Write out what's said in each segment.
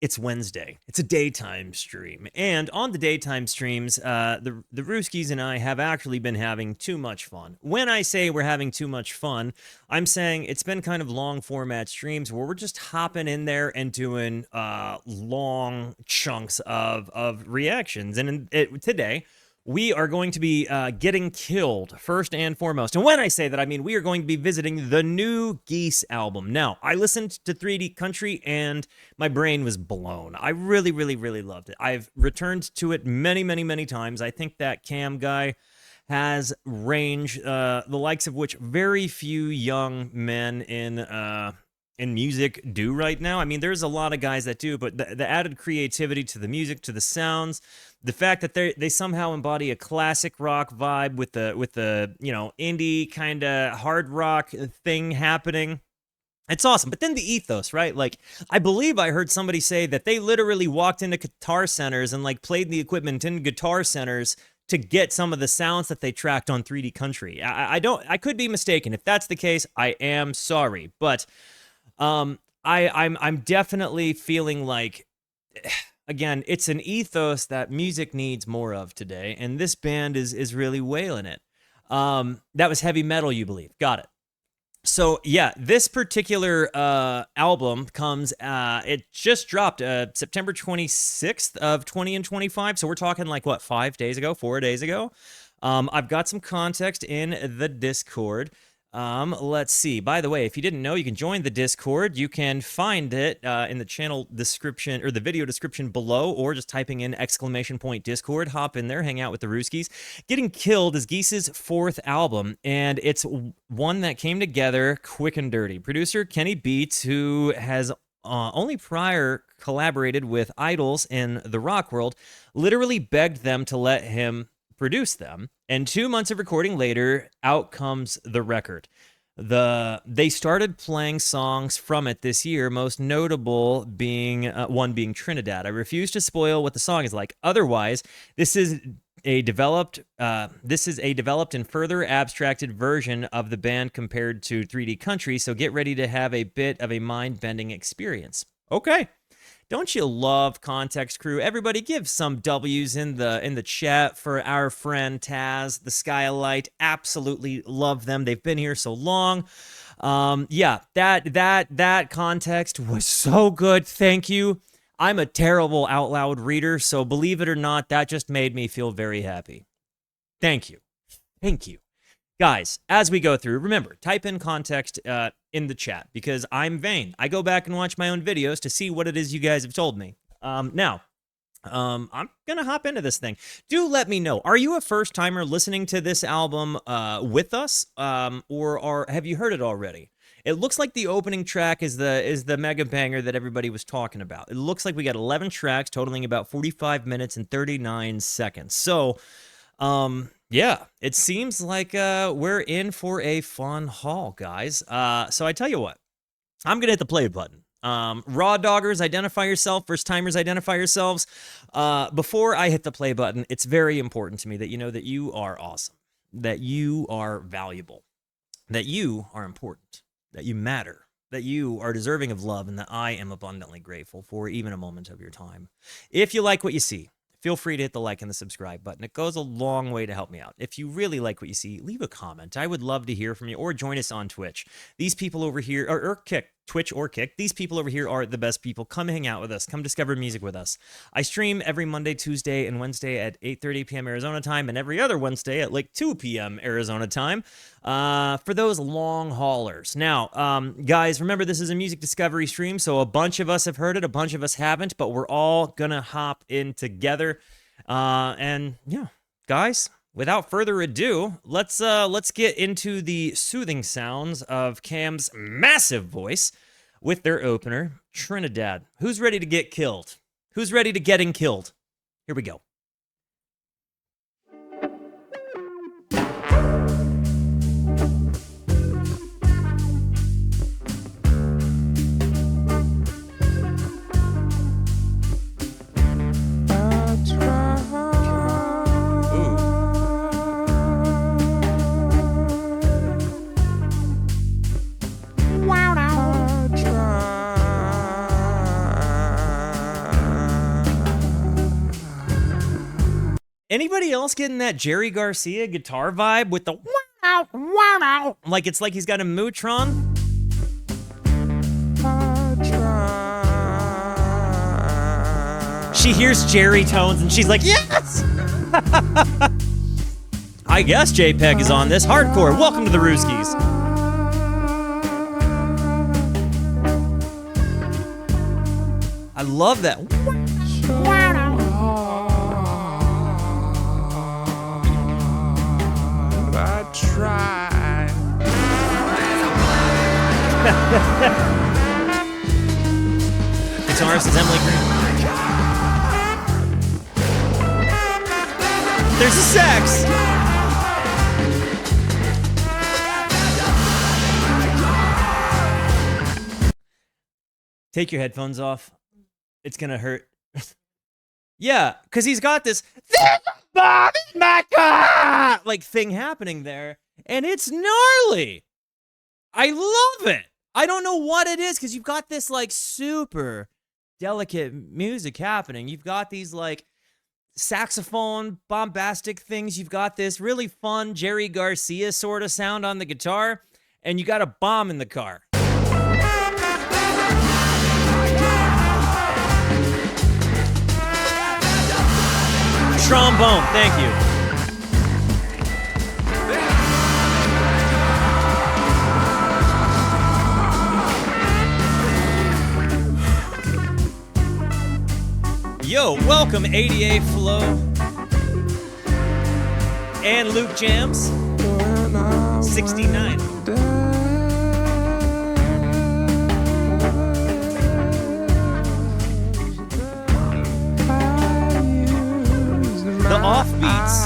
It's Wednesday. It's a daytime stream. And on the daytime streams, the Rooskies and I have actually been having too much fun. When I say we're having too much fun, I'm saying it's been kind of long format streams where we're just hopping in there and doing long chunks of reactions. And today, we are going to be getting killed first and foremost. And when I say that, I mean we are going to be visiting the new Geese album. Now, I listened to 3D Country and my brain was blown. I really, really, really loved it. I've returned to it many, many, many times. I think that Cam guy has range, the likes of which very few young men in music do right now. I mean, there's a lot of guys that do, but the added creativity to the music, to the sounds, the fact that they somehow embody a classic rock vibe with the indie kind of hard rock thing happening. It's awesome. But then the ethos, right? Like, I believe I heard somebody say that they literally walked into guitar centers and like played the equipment in guitar centers to get some of the sounds that they tracked on 3D Country. I could be mistaken. If that's the case, I am sorry. But I'm definitely feeling like, again, it's an ethos that music needs more of today, and this band is really wailing it. That was heavy metal, you believe? Got it. So yeah, this particular album comes. It just dropped September 26th of 2025. So we're talking like what, 5 days ago, 4 days ago. I've got some context in the Discord. Let's see. By the way, if you didn't know, you can join the Discord. You can find it in the channel description or the video description below, or just typing in !Discord. Hop in there, hang out with the Rooskies. Getting Killed is Geese's 4th album, and it's one that came together quick and dirty. Producer Kenny Beats, who has only prior collaborated with idols in the rock world, literally begged them to let him produce them, and 2 months of recording later, out comes the record. They started playing songs from it this year, most notable being one being Trinidad. I refuse to spoil what the song is like. Otherwise, this is a developed and further abstracted version of the band compared to 3D Country. So get ready to have a bit of a mind-bending experience. Okay. Don't you love context, crew? Everybody give some W's in the chat for our friend Taz, the Skylight. Absolutely love them. They've been here so long. Yeah, that context was so good. Thank you. I'm a terrible out loud reader, so believe it or not, that just made me feel very happy. Thank you. Thank you. Guys, as we go through, remember, type in context in the chat, because I'm vain. I go back and watch my own videos to see what it is you guys have told me. Now, I'm going to hop into this thing. Do let me know. Are you a first-timer listening to this album with us, or have you heard it already? It looks like the opening track is the mega banger that everybody was talking about. It looks like we got 11 tracks totaling about 45 minutes and 39 seconds. So, yeah, it seems like we're in for a fun haul, guys. So I tell you what, I'm going to hit the play button. Raw doggers, identify yourself. First timers, identify yourselves. Before I hit the play button, it's very important to me that you know that you are awesome, that you are valuable, that you are important, that you matter, that you are deserving of love, and that I am abundantly grateful for even a moment of your time. If you like what you see, feel free to hit the like and the subscribe button. It goes a long way to help me out. If you really like what you see, leave a comment. I would love to hear from you, or join us on Twitch. These people over here, or Kick, Twitch or Kick, these people over here are the best people. Come hang out with us. Come discover music with us. I stream every Monday, Tuesday, and Wednesday at 8:30 p.m. Arizona time, and every other Wednesday at like 2 p.m. Arizona time for those long haulers. Now, guys, remember this is a music discovery stream, so a bunch of us have heard it, a bunch of us haven't, but we're all gonna hop in together. And yeah, guys, without further ado, let's get into the soothing sounds of Cam's massive voice with their opener, Trinidad. Who's ready to get killed? Who's ready to getting killed? Here we go. Anybody else getting that Jerry Garcia guitar vibe with the wow, wow, like it's like he's got a Mootron? She hears Jerry tones and she's like, yes! I guess JPEG is on this. Hardcore. Welcome to the Rooskies. I love that. I try. Guitarist is Emily Green. There's a sax. Take your headphones off. It's gonna hurt. Yeah, because he's got this like thing happening there, and it's gnarly. I love it. I don't know what it is, because you've got this like super delicate music happening. You've got these like saxophone bombastic things. You've got this really fun Jerry Garcia sort of sound on the guitar, and you got a bomb in the car. Trombone, thank you. Yo, welcome ADA Flow and Luke Jams 69. The offbeats.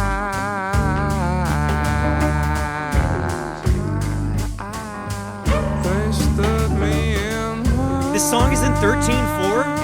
This song is in 13/4.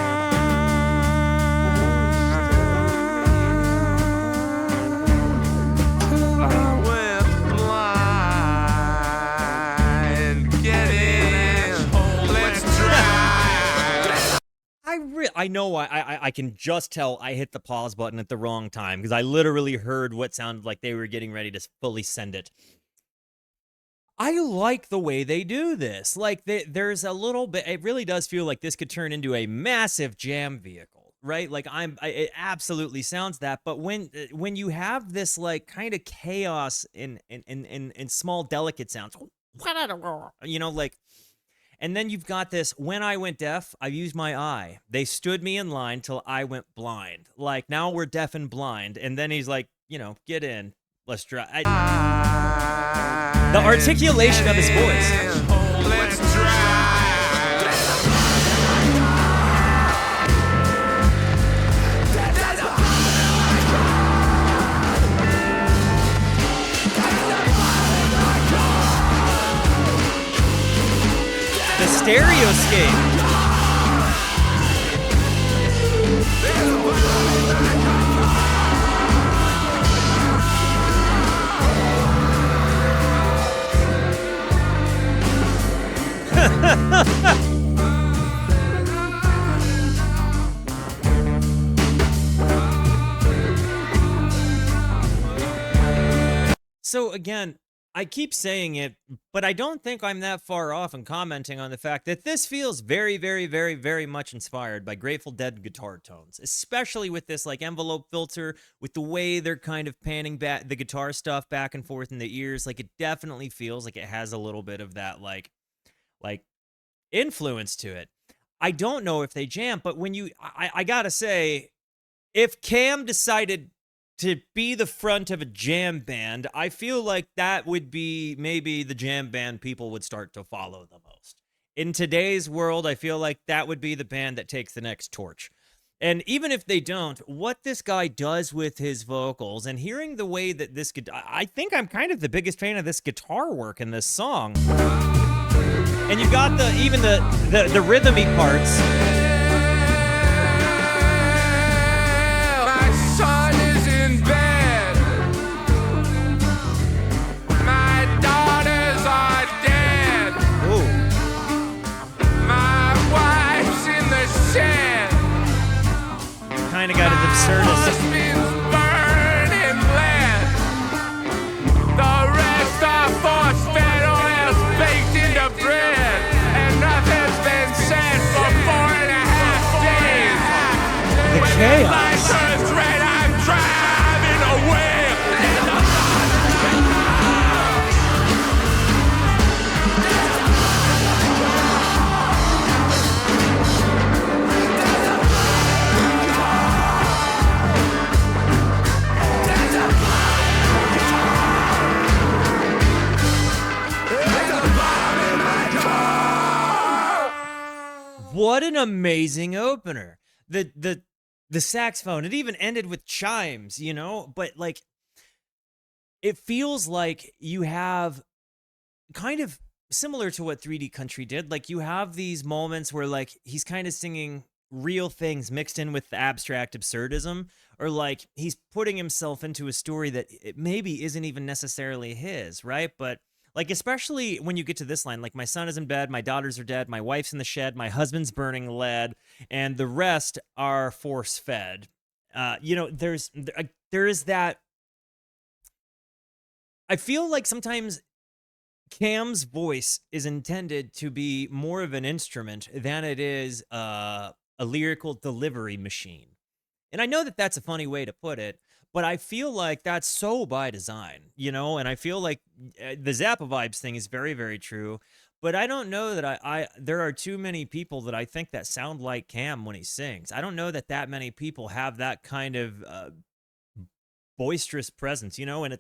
I know I can just tell I hit the pause button at the wrong time, because I literally heard what sounded like they were getting ready to fully send it. I like the way they do this. Like, there's a little bit, it really does feel like this could turn into a massive jam vehicle, right? Like, it absolutely sounds that. But when you have this like kind of chaos in small delicate sounds, you know, like. And then you've got this, when I went deaf, I used my eye. They stood me in line till I went blind. Like, now we're deaf and blind. And then he's like, you know, get in. Let's try. The articulation of his voice. Let's try. The stereoscape. So again, I keep saying it, but I don't think I'm that far off in commenting on the fact that this feels very, very, very, very much inspired by Grateful Dead guitar tones, especially with this like envelope filter, with the way they're kind of panning back the guitar stuff back and forth in the ears. Like, it definitely feels like it has a little bit of that like influence to it. I don't know if they jam, but when I gotta say, if Cam decided to be the front of a jam band, I feel like that would be maybe the jam band people would start to follow the most. In today's world, I feel like that would be the band that takes the next torch. And even if they don't, what this guy does with his vocals and hearing the way that this could, I think I'm kind of the biggest fan of this guitar work in this song. And you've got even the rhythmy parts. Kind of got his absurdist. amazing opener. The saxophone, it even ended with chimes, you know, but like it feels like you have kind of similar to what 3D Country did. Like you have these moments where like he's kind of singing real things mixed in with the abstract absurdism, or like he's putting himself into a story that it maybe isn't even necessarily his, right? But like, especially when you get to this line, like, my son is in bed, my daughters are dead, my wife's in the shed, my husband's burning lead, and the rest are force fed. You know, there is that. I feel like sometimes Cam's voice is intended to be more of an instrument than it is a lyrical delivery machine. And I know that that's a funny way to put it, but I feel like that's so by design, you know? And I feel like the Zappa Vibes thing is very, very true. But I don't know that there are too many people that I think that sound like Cam when he sings. I don't know that many people have that kind of boisterous presence, you know? And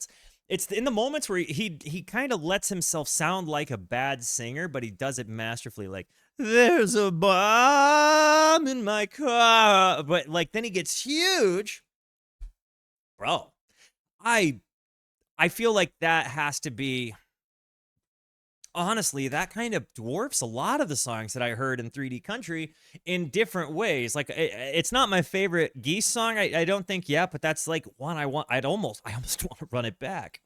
it's in the moments where he kind of lets himself sound like a bad singer, but he does it masterfully. Like, there's a bomb in my car, but like then he gets huge, bro. I feel like that has to be, honestly, that kind of dwarfs a lot of the songs that I heard in 3D Country in different ways. Like, it's not my favorite Geese song, I don't think yet, but that's like one I almost want to run it back.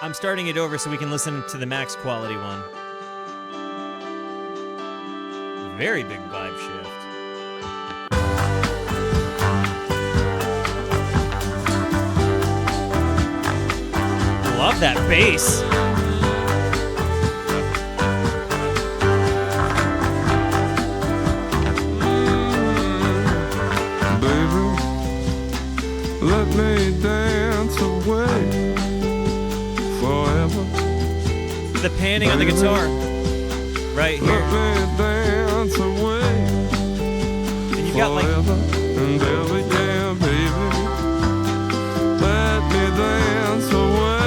I'm starting it over so we can listen to the max quality one. Very big vibe shift. Love that bass. Baby, let me dance away forever. The panning on the guitar. Right here. Let me dance away. And you got like and ever, yeah, baby. Let me dance away.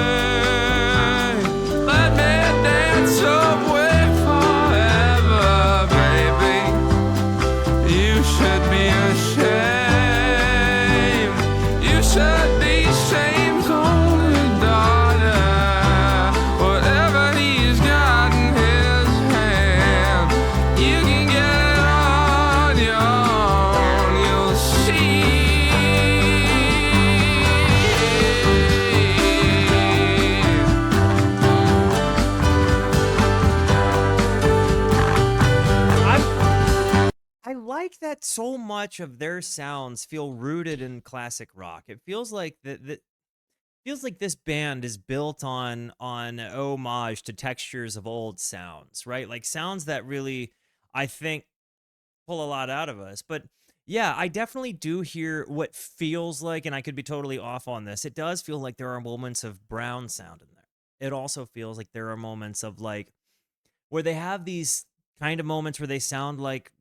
Let me dance away forever, baby. You should be ashamed. You should be shame's only daughter. Whatever he's got in his hand, you can get it on your own. You'll see. I like that so much of their sounds feel rooted in classic rock. It feels like feels like this band is built on homage to textures of old sounds, right? Like sounds that really, I think, pull a lot out of us. But yeah, I definitely do hear what feels like, and I could be totally off on this. It does feel like there are moments of brown sound in there. It also feels like there are moments of like where they have these kind of moments where they sound like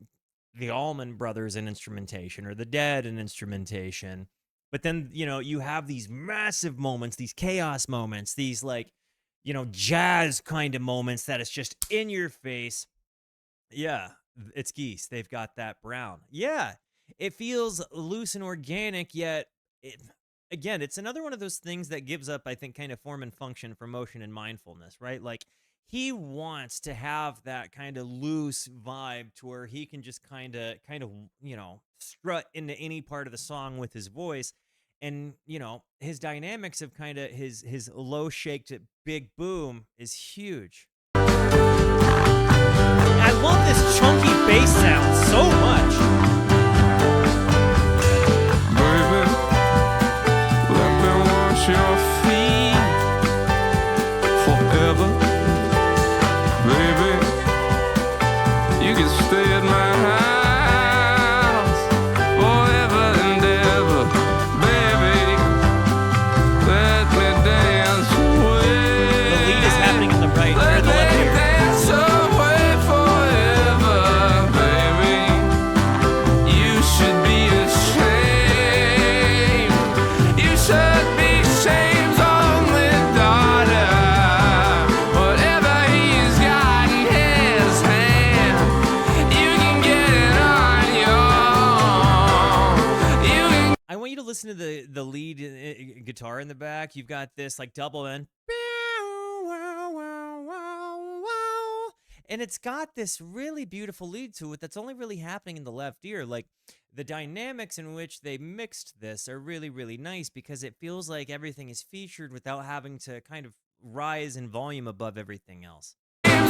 the Allman Brothers in instrumentation or the Dead in instrumentation. But then, you know, you have these massive moments, these chaos moments, these like, you know, jazz kind of moments that it's just in your face. Yeah, it's Geese. They've got that brown. Yeah, it feels loose and organic, yet again, it's another one of those things that gives up, I think, kind of form and function for motion and mindfulness, right? Like he wants to have that kind of loose vibe to where he can just kind of, you know, strut into any part of the song with his voice. And, you know, his dynamics of kind of his low shake to big boom is huge. I love this chunky bass sound so much. Baby, let me wash your feet forever. Baby, you can stay at my house forever and ever. Baby, let me dance away. The lead is happening in the right or the left ear. Dance away forever, baby. listen to the lead guitar in the back, you've got this like double end, and it's got this really beautiful lead to it that's only really happening in the left ear. Like the dynamics in which they mixed this are really, really nice because it feels like everything is featured without having to kind of rise in volume above everything else. Whatever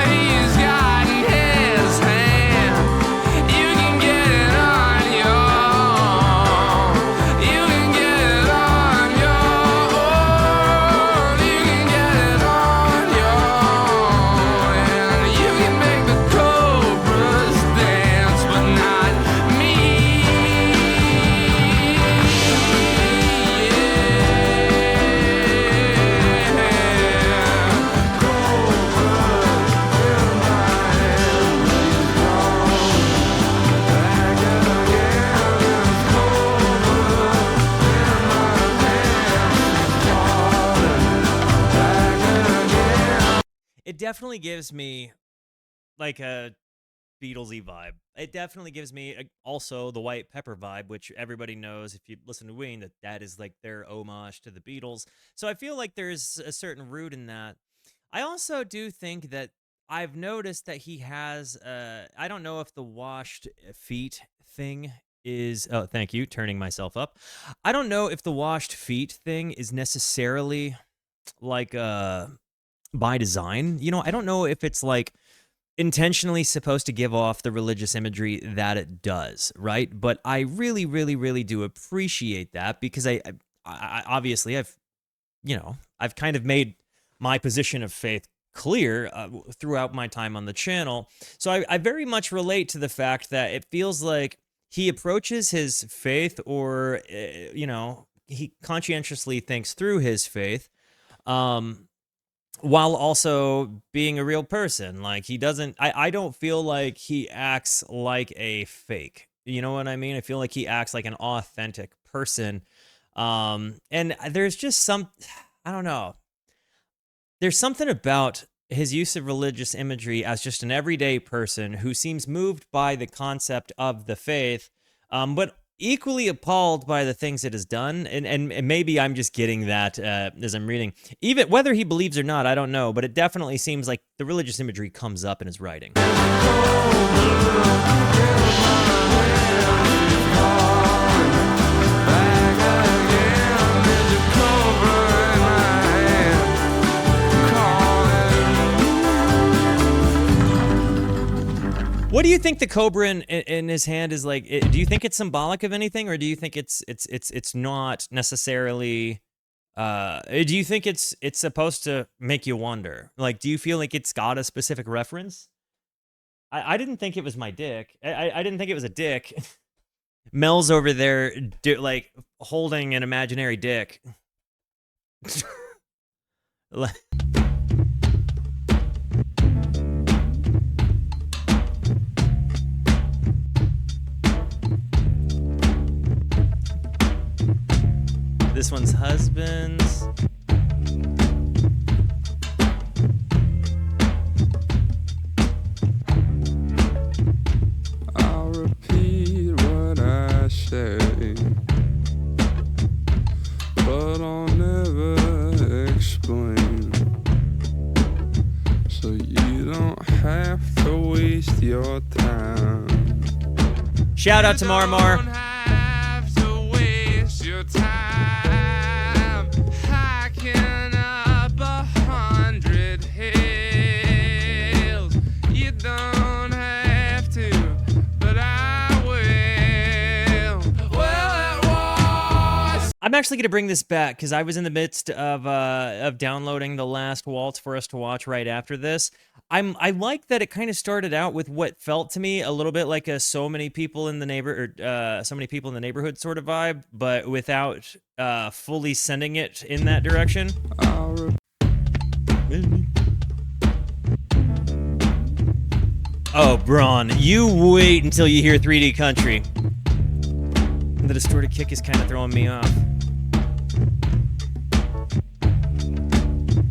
he's got in his hand, you can get it on your own. You can get it on your own. You can get it on your own. And you can make the Cobras dance, but not me. It definitely gives me like a Beatlesy vibe. It definitely gives me also the White Pepper vibe, which everybody knows if you listen to Ween that is like their homage to the Beatles. So I feel like there's a certain root in that. I also do think that I've noticed that he has I don't know if the washed feet thing is thank you, turning myself up. I don't know if the washed feet thing is necessarily like by design. You know, I don't know if it's like intentionally supposed to give off the religious imagery that it does, right? But I really, really, really do appreciate that because I obviously I've kind of made my position of faith clear throughout my time on the channel. So I very much relate to the fact that it feels like he approaches his faith or, he conscientiously thinks through his faith, while also being a real person. Like he doesn't, I don't feel like he acts like a fake. You know what I mean? I feel like he acts like an authentic person. And there's just I don't know. There's something about his use of religious imagery as just an everyday person who seems moved by the concept of the faith, but equally appalled by the things it has done. And maybe I'm just getting that as I'm reading. Even whether he believes or not, I don't know, but it definitely seems like the religious imagery comes up in his writing. What do you think the cobra in his hand is like? Do you think it's symbolic of anything, or do you think it's not necessarily? Do you think it's supposed to make you wonder? Like, do you feel like it's got a specific reference? I didn't think it was my dick. I didn't think it was a dick. Mel's over there, like holding an imaginary dick. This one's husband's. I'll repeat what I say, but I'll never explain. So you don't have to waste your time. Shout out to Marmar. You don't have to waste your time. Hiking up 100 hills. You don't have to, but I will. Well, it was. I'm actually going to bring this back because I was in the midst of downloading the last waltz for us to watch right after this. I like that it kind of started out with what felt to me a little bit like a so many people in the neighborhood sort of vibe, but without fully sending it in that direction. Oh, Braun, you wait until you hear 3D Country. The distorted kick is kind of throwing me off.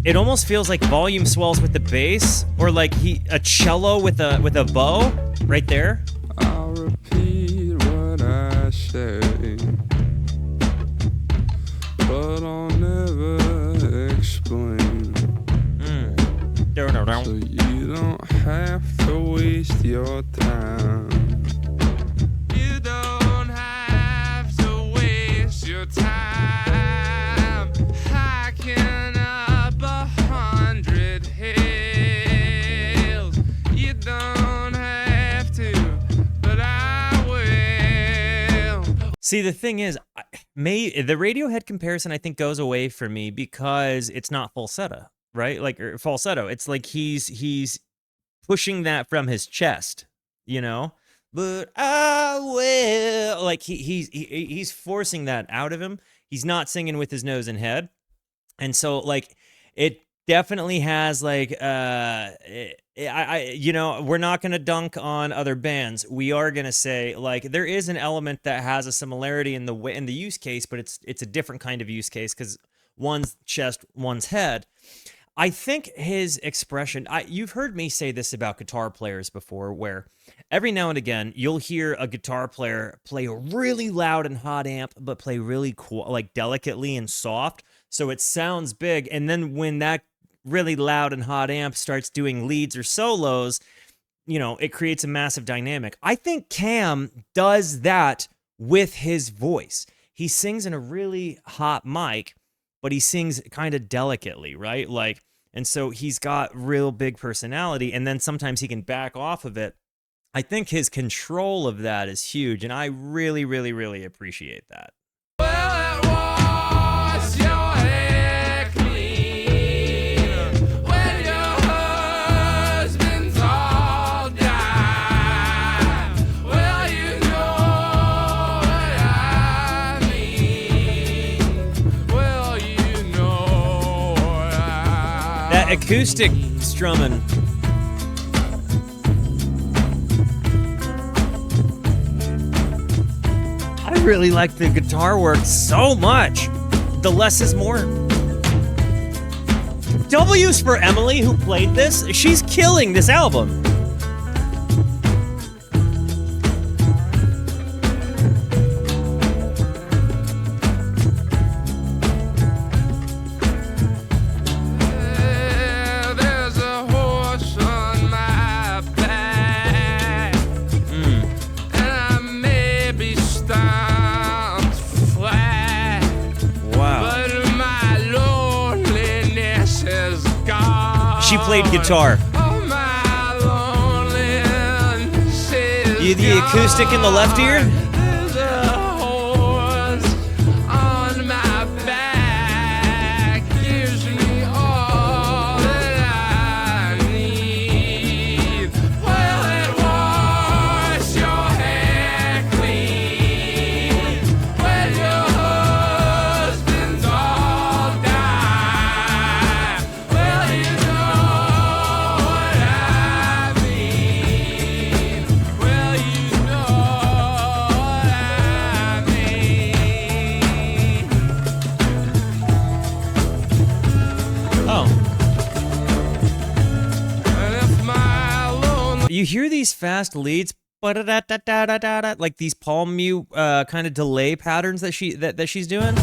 It almost feels like volume swells with the bass, or like a cello with a bow right there. I'll repeat say, but I'll never explain. So you don't have to waste your time. You don't have to waste your time. Hiking up 100 hills. You don't have to, but I will. See, the thing is, the Radiohead comparison I think goes away for me because it's not falsetto, right? Like, or falsetto. It's like he's pushing that from his chest, you know. But I will, like he's forcing that out of him. He's not singing with his nose and head, and so like it definitely has like you know, we're not gonna dunk on other bands. We are gonna say like there is an element that has a similarity in the use case, but it's a different kind of use case because one's chest, one's head. I think his expression, you've heard me say this about guitar players before, where every now and again you'll hear a guitar player play a really loud and hot amp, but play really like delicately and soft, so it sounds big. And then when that really loud and hot amp starts doing leads or solos, you know, it creates a massive dynamic. I think Cam does that with his voice. He sings in a really hot mic, but he sings kind of delicately, right? Like, and so he's got real big personality, and then sometimes he can back off of it. I think his control of that is huge, and I really, really, really appreciate that. Well, it was your hair clean when your husband's all died. Well, you know what I mean. Well, you know what I That acoustic strumming. I really like the guitar work so much. The less is more. W's for Emily, who played this. She's killing this album. There's a horse on my back, and I may be stomped flat, Wow. but my loneliness is gone. She played guitar. Oh, my loneliness is The acoustic in the left ear? There's a horse on my back, gives me all that I need. Well, it was your hair clean when your husband's all died. Well, you know what I mean. Well, you know what I mean. Oh. And if my lonely You hear these fast leads, ba-da-da-da-da-da-da, like these palm mute kind of delay patterns that she's doing.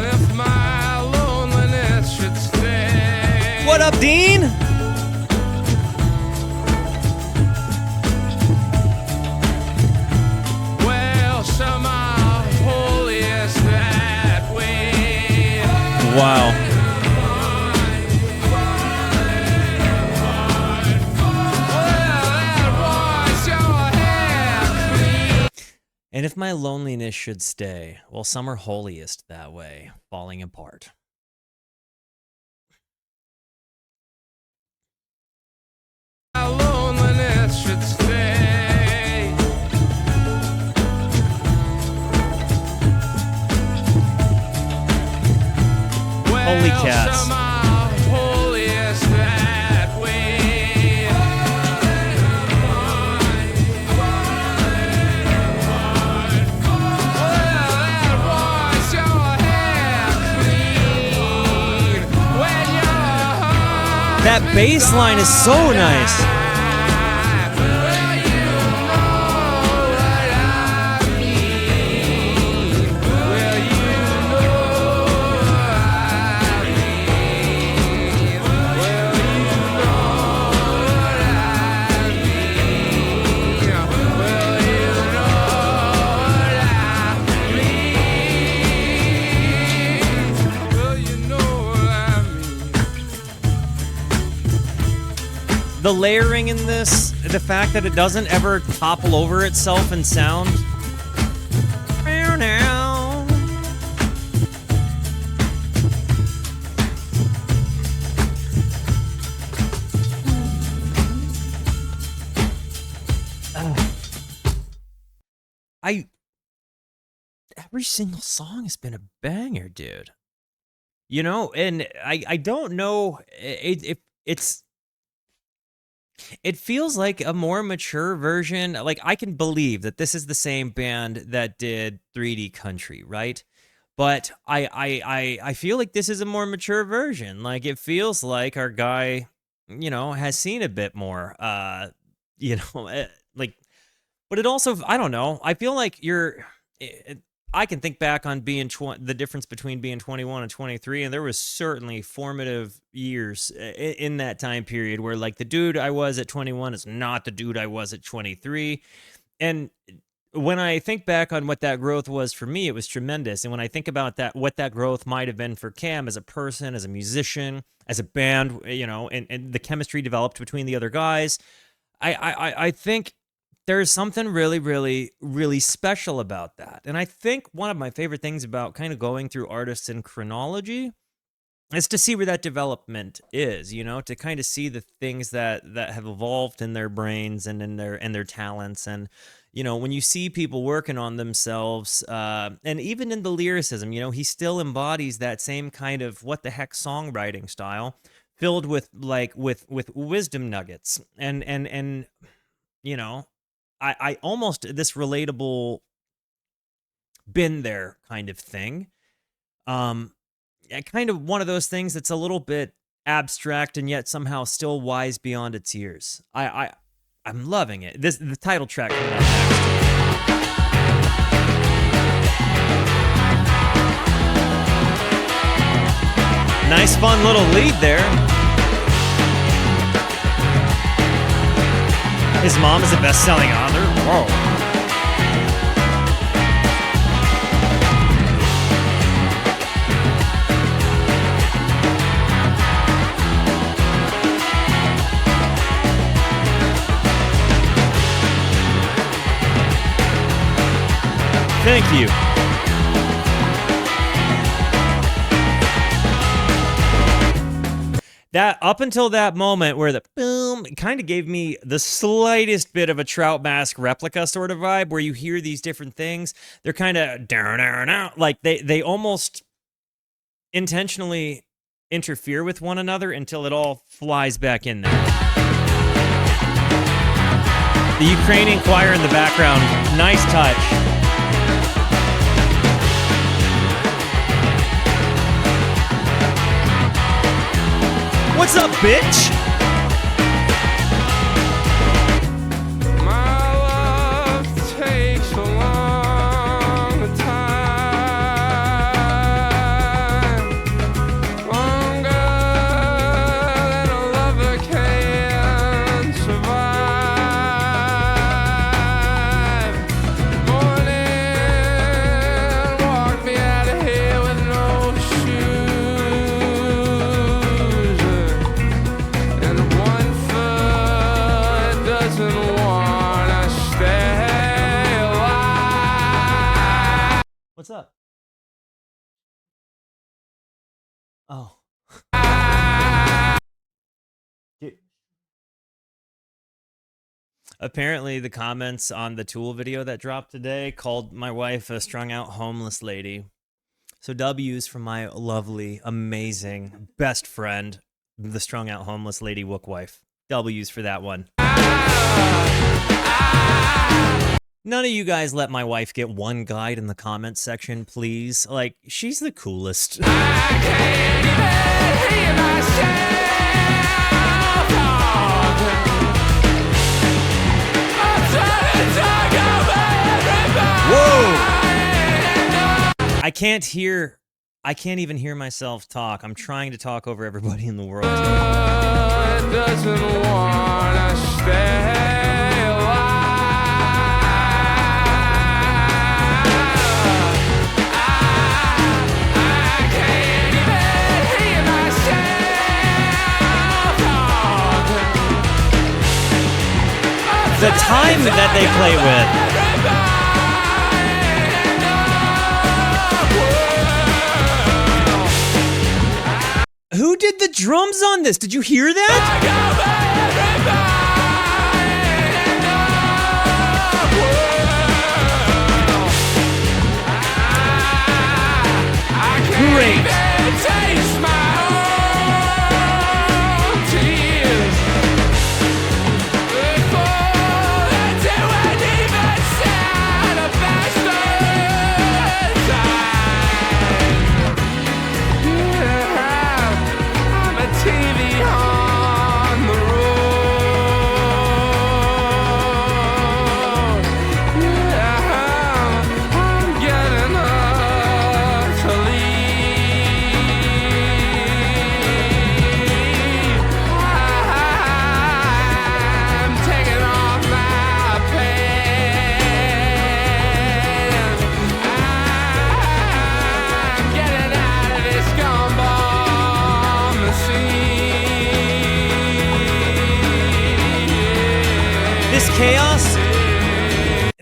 and if my loneliness should stay. What up, Dean? Well, some are holiest that way. Wow. And if my loneliness should stay, well, some are holiest that way, falling apart. My loneliness should stay. Holy cats. Some are holiest that way. Well, wash your hair clean when you're That bass line is so nice. well, you know what I The layering in this, the fact that it doesn't ever topple over itself in sound. Every single song has been a banger, dude. You know, and I don't know if it feels like a more mature version. Like, I can believe that this is the same band that did 3D Country, right? But I feel like this is a more mature version. Like, it feels like our guy, you know, has seen a bit more. You know, like, but it also, I don't know. I feel like I can think back on being the difference between being 21 and 23, and there was certainly formative years in that time period where, like, the dude I was at 21 is not the dude I was at 23. And when I think back on what that growth was for me, it was tremendous. And when I think about that, what that growth might have been for Cam as a person, as a musician, as a band, you know, and the chemistry developed between the other guys, I think there's something really, really, really special about that. And I think one of my favorite things about kind of going through artists in chronology is to see where that development is, you know, to kind of see the things that have evolved in their brains and in their talents. And, you know, when you see people working on themselves, and even in the lyricism, you know, he still embodies that same kind of what the heck songwriting style, filled with with wisdom nuggets and you know, I almost this relatable been there kind of thing. Kind of one of those things that's a little bit abstract and yet somehow still wise beyond its years. I'm loving it. The title track coming up next. Nice fun little lead there. His mom is a best-selling author. Whoa. Thank you. That up until that moment where the boom kind of gave me the slightest bit of a Trout Mask replica sort of vibe, where you hear these different things. They're kind of like they almost intentionally interfere with one another until it all flies back in there. The Ukrainian choir in the background, nice touch. What's up, bitch? My love takes a long time, longer than a lover can survive. Morning, walk me out of here with no shoes. What's up? Oh. Apparently, the comments on the Tool video that dropped today called my wife a strung-out homeless lady. So W's from my lovely, amazing, best friend, the strung-out homeless lady Wook wife. W's for that one. None of you guys let my wife get one guide in the comments section, please. Like, she's the coolest. I can't even hear myself talk. I'm trying to talk over everybody. Whoa! I can't even hear myself talk. I'm trying to talk over everybody in the world. It doesn't wanna stay alive. I can't even hear myself talk. the time that they play with. Who did the drums on this? Did you hear that? Great.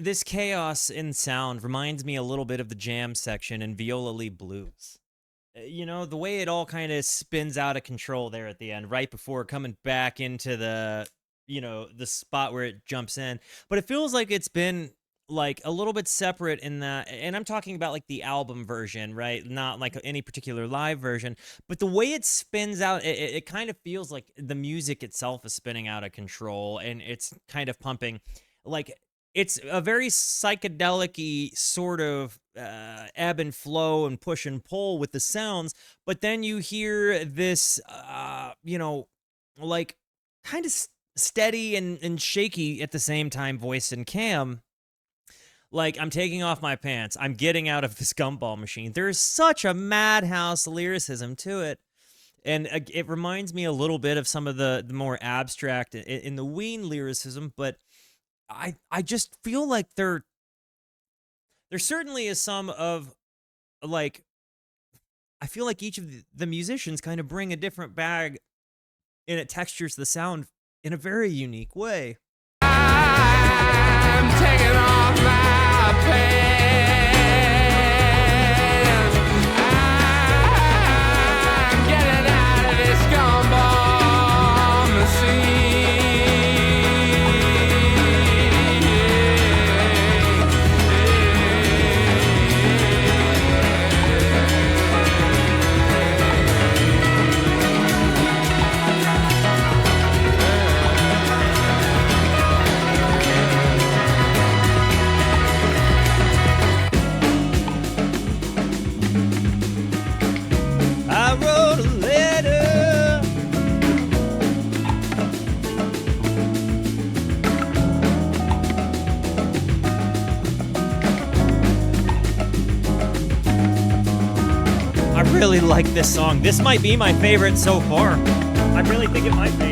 This chaos in sound reminds me a little bit of the jam section in Viola Lee Blues. You know, the way it all kind of spins out of control there at the end, right before coming back into the, the spot where it jumps in. But it feels like it's been like a little bit separate in that, and I'm talking about like the album version, right? Not like any particular live version, but the way it spins out, it kind of feels like the music itself is spinning out of control, and it's kind of pumping. Like, it's a very psychedelic-y sort of ebb and flow and push and pull with the sounds, but then you hear this, like kind of steady and shaky at the same time voice and cam. Like, I'm taking off my pants. I'm getting out of this gumball machine. There's such a madhouse lyricism to it. And it reminds me a little bit of some of the more abstract in the Ween lyricism, but I just feel like there certainly is some of, like, I feel like each of the musicians kind of bring a different bag, and it textures the sound in a very unique way. I'm taking off my pants. I'm getting out of this gumball machine. Really like this song. This might be my favorite so far. I really think it might be.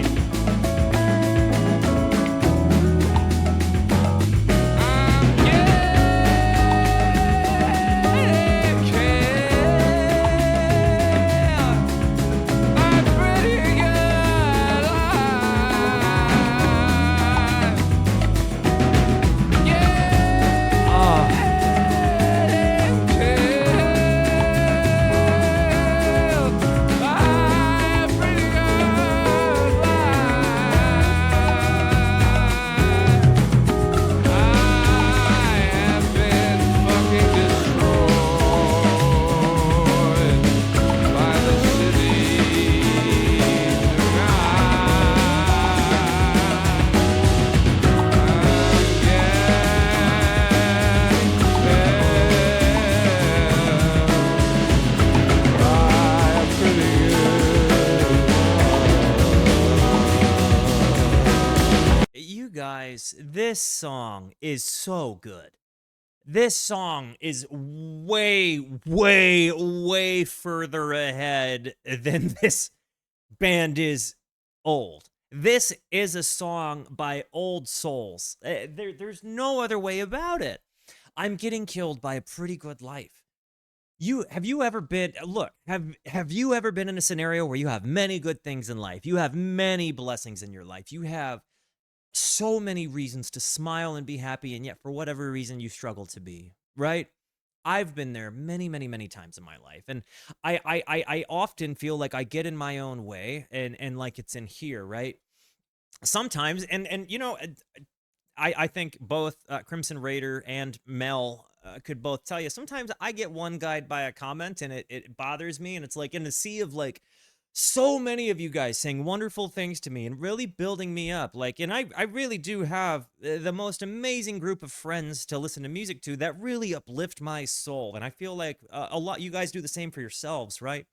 This song is so good. This song is way, way, way further ahead than this band is old. This is a song by old souls. There's no other way about it. I'm Getting Killed by a Pretty Good Life. Have you ever been in a scenario where you have many good things in life? You have many blessings in your life. You have so many reasons to smile and be happy, and yet for whatever reason you struggle to be, right? I've been there many, many, many times in my life, and I often feel like I get in my own way, and like it's in here, right? Sometimes, and I think both Crimson Raider and Mel could both tell you. Sometimes I get one guide by a comment, and it bothers me, and it's like in a sea of like so many of you guys saying wonderful things to me and really building me up. Like, and I really do have the most amazing group of friends to listen to music to that really uplift my soul, and I feel like a lot you guys do the same for yourselves, right?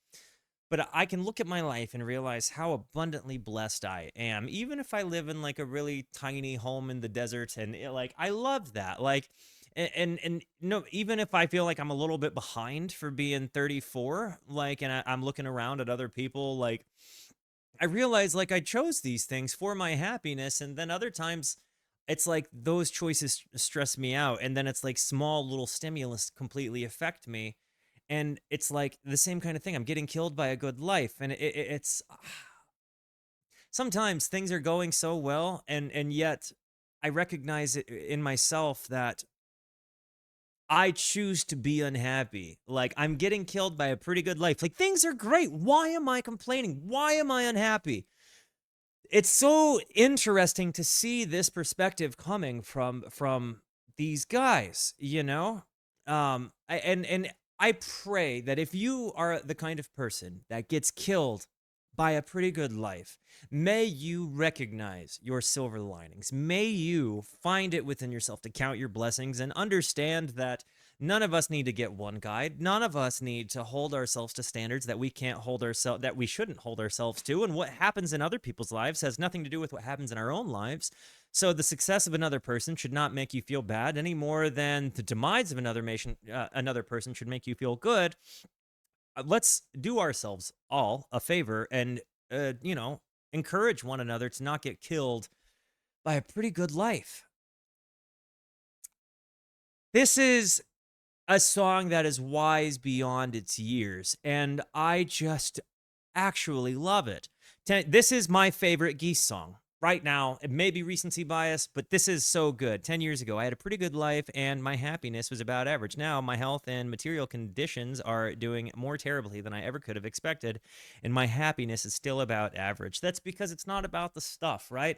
But I can look at my life and realize how abundantly blessed I am, even if I live in like a really tiny home in the desert. And like, I love that. Like, and no, even if I feel like I'm a little bit behind for being 34, like, and I'm looking around at other people, like, I realize like I chose these things for my happiness. And then other times, it's like those choices stress me out. And then it's like small little stimulus completely affect me, and it's like the same kind of thing. I'm getting killed by a good life, and it's sometimes things are going so well, and yet I recognize it in myself that I choose to be unhappy. Like, I'm getting killed by a pretty good life. Like, things are great. Why am I complaining? Why am I unhappy? It's so interesting to see this perspective coming from these guys, you know? And I pray that if you are the kind of person that gets killed by a pretty good life, may you recognize your silver linings. May you find it within yourself to count your blessings and understand that none of us need to get one guide. None of us need to hold ourselves to standards that we can't hold ourselves, that we shouldn't hold ourselves to. And what happens in other people's lives has nothing to do with what happens in our own lives. So the success of another person should not make you feel bad any more than the demise of another person should make you feel good. Let's do ourselves all a favor and, encourage one another to not get killed by a pretty good life. This is a song that is wise beyond its years, and I just actually love it. This is my favorite Geese song right now. It may be recency bias, but this is so good. 10 years ago, I had a pretty good life, and my happiness was about average. Now, my health and material conditions are doing more terribly than I ever could have expected, and my happiness is still about average. That's because it's not about the stuff, right?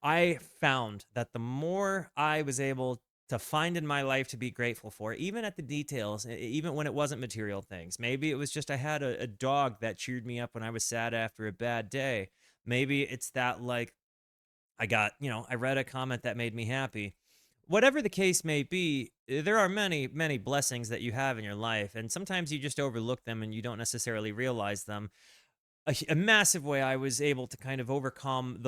I found that the more I was able to find in my life to be grateful for, even at the details, even when it wasn't material things. Maybe it was just I had a dog that cheered me up when I was sad after a bad day. Maybe it's that, like, I read a comment that made me happy. Whatever the case may be, there are many, many blessings that you have in your life, and sometimes you just overlook them and you don't necessarily realize them. A massive way I was able to kind of overcome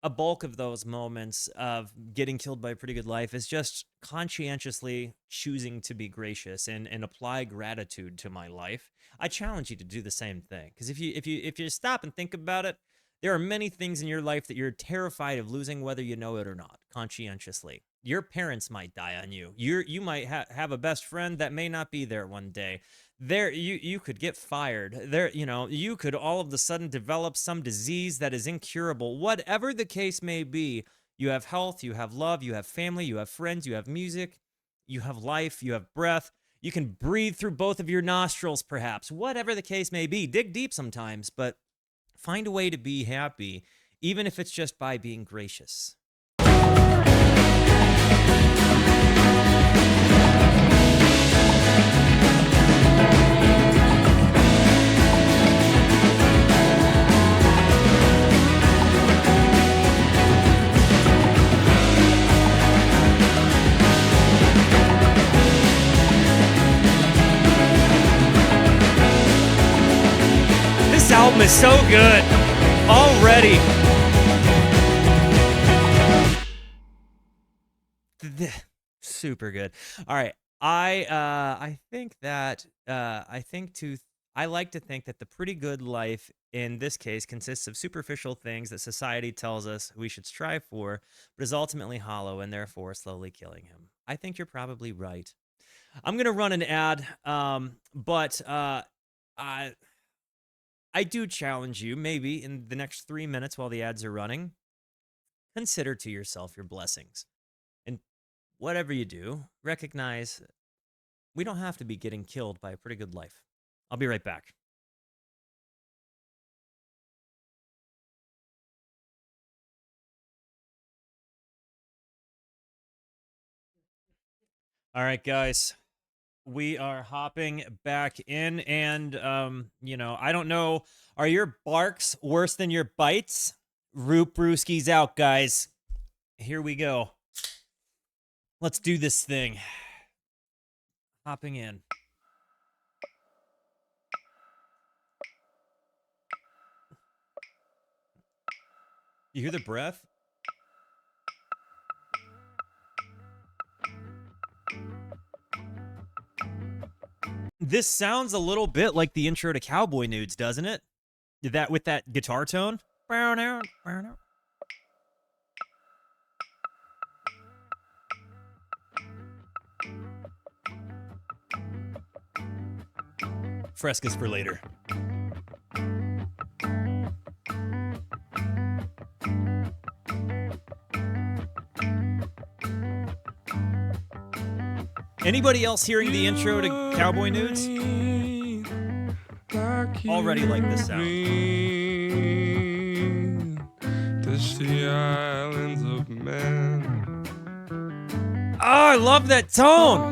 a bulk of those moments of getting killed by a pretty good life is just conscientiously choosing to be gracious and apply gratitude to my life. I challenge you to do the same thing, because if you stop and think about it, there are many things in your life that you're terrified of losing, whether you know it or not. Conscientiously, your parents might die on you. You might have a best friend that may not be there one day. There, you could get fired. There, you could all of a sudden develop some disease that is incurable. Whatever the case may be, you have health, you have love, you have family, you have friends, you have music, you have life, you have breath. You can breathe through both of your nostrils, perhaps. Whatever the case may be, dig deep sometimes, but find a way to be happy, even if it's just by being gracious. This album is so good already. Super good. All right. I think that I like to think that the pretty good life in this case consists of superficial things that society tells us we should strive for, but is ultimately hollow and therefore slowly killing him. I think you're probably right. I'm gonna run an ad, but I do challenge you, maybe in the next 3 minutes while the ads are running, consider to yourself your blessings. And whatever you do, recognize we don't have to be getting killed by a pretty good life. I'll be right back. All right, guys. We are hopping back in, and I don't know. Are your barks worse than your bites? Walterooski's out, guys. Here we go. Let's do this thing. Hopping in. You hear the breath? This sounds a little bit like the intro to Cowboy Nudes, doesn't it? That with that guitar tone? Frescas for later. Anybody else hearing the intro to Cowboy Nudes? Already like this sound. Touch the islands of man. Oh, I love that tone.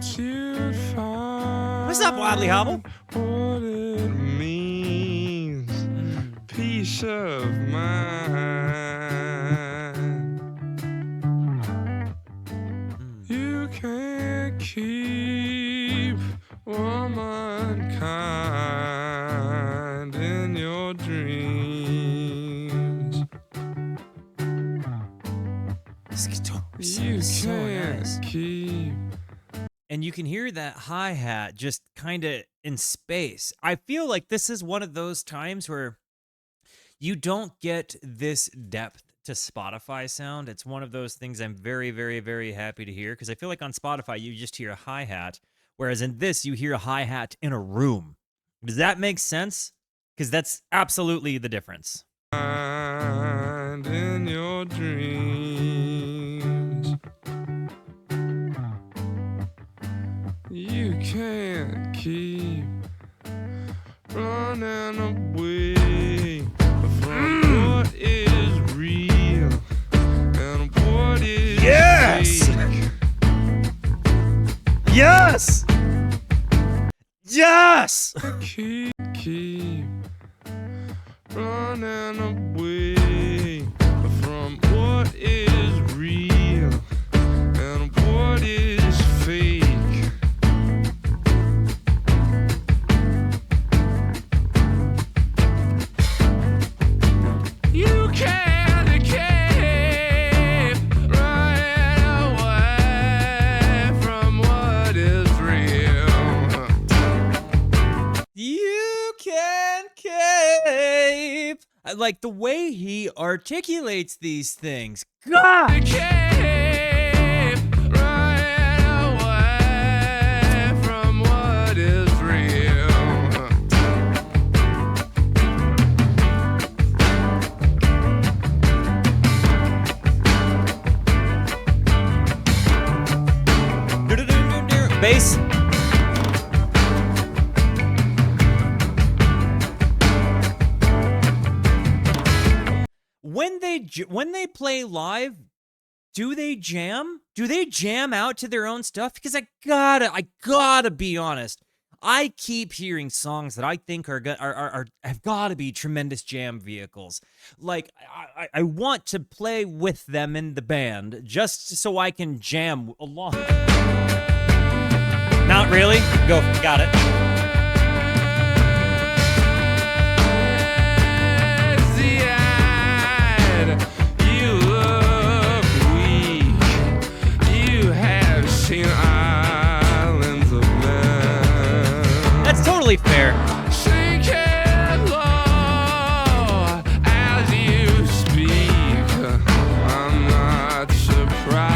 What's up, Wadley Hobble? What it means, peace of mind. You can't keep womankind in your dreams. This guitar You sounds so can't nice. keep. And you can hear that hi-hat just kind of in space. I feel like this is one of those times where you don't get this depth to Spotify sound. It's one of those things I'm very, very, very happy to hear, because I feel like on Spotify you just hear a hi-hat, whereas in this you hear a hi-hat in a room. Does that make sense? Because that's absolutely the difference. Mind in your dreams. You can't keep running away from what is real and what is Yes! fake. Yes! Yes! Keep running away from what is real and what is fake. You can't keep running away from what is real. You can keep. I like the way he articulates these things. God! You can't running away from what is real. Bass. When they play live, do they jam? Do they jam out to their own stuff? Because I gotta be honest. I keep hearing songs that I think have gotta be tremendous jam vehicles. Like I want to play with them in the band just so I can jam along. Not really. Go. Got it. You look weak. You have seen islands of men. That's totally fair. Sinking low as you speak. I'm not surprised.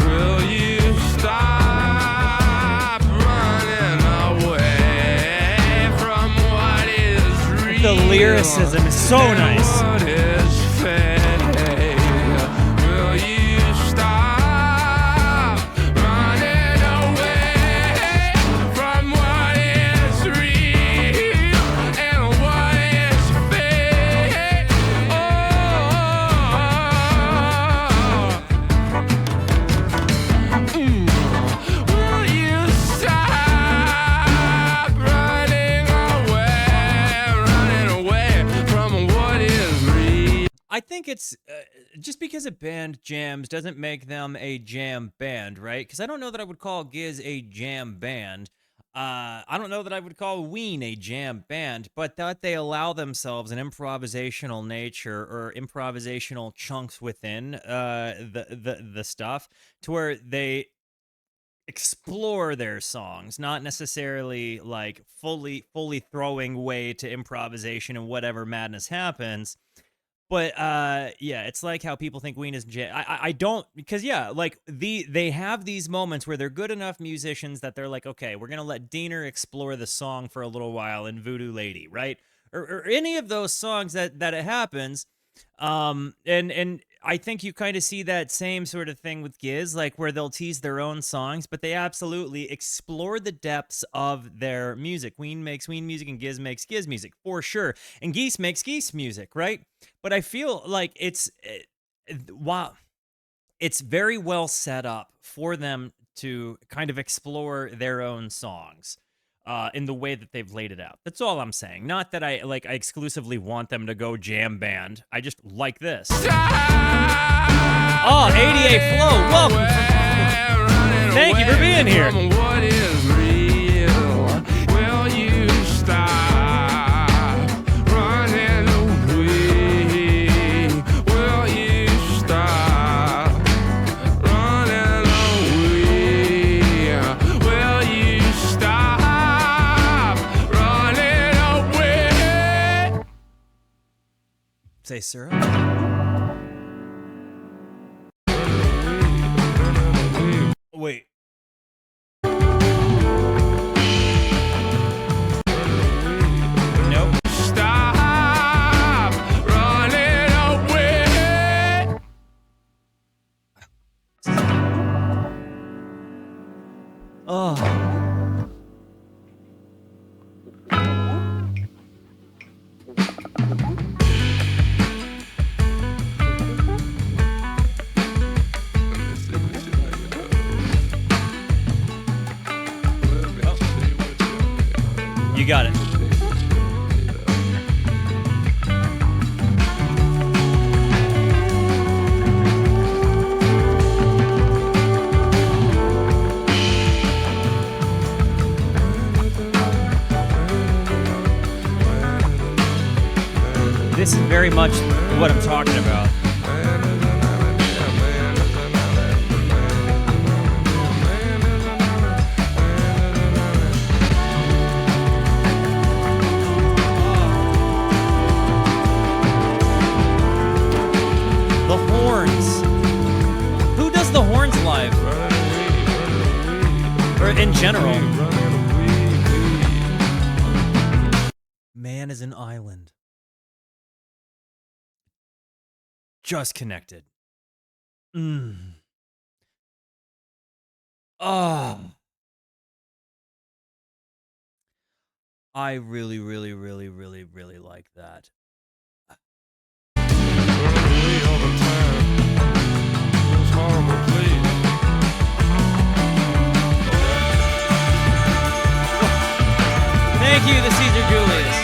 Will you stop running away from what is real? The lyricism is so nice. What is fate? Will you stop running away from what is real and what is fake? Will you stop running away from what is real? I think it's just because a band jams doesn't make them a jam band, right? Because I don't know that I would call Giz a jam band. I don't know that I would call Ween a jam band, but that they allow themselves an improvisational nature or improvisational chunks within the stuff to where they explore their songs, not necessarily like fully throwing way to improvisation and whatever madness happens. But yeah, it's like how people think Ween is jam. I don't, because yeah, like they have these moments where they're good enough musicians that they're like, okay, we're gonna let Diener explore the song for a little while in Voodoo Lady, right? Or any of those songs that it happens. And I think you kind of see that same sort of thing with Giz, like where they'll tease their own songs, but they absolutely explore the depths of their music. Ween makes Ween music and Giz makes Giz music, for sure. And Geese makes Geese music, right? But I feel like wow, it's very well set up for them to kind of explore their own songs. In the way that they've laid it out. That's all I'm saying. Not that I exclusively want them to go jam band. I just like this. Oh, 88 Flow, welcome. Thank you for being here. What is real? Will you stop running away? Will you stop running away? Will you stop running away? Say, sir. Wait. Nope. Stop running away. Oh. You got it. This is very much what I'm talking about. The horns. Who does the horns live? Or in general? Man is an island. Just connected. Oh. I really, really, really, really, really like that. Thank you, the Caesar Julius.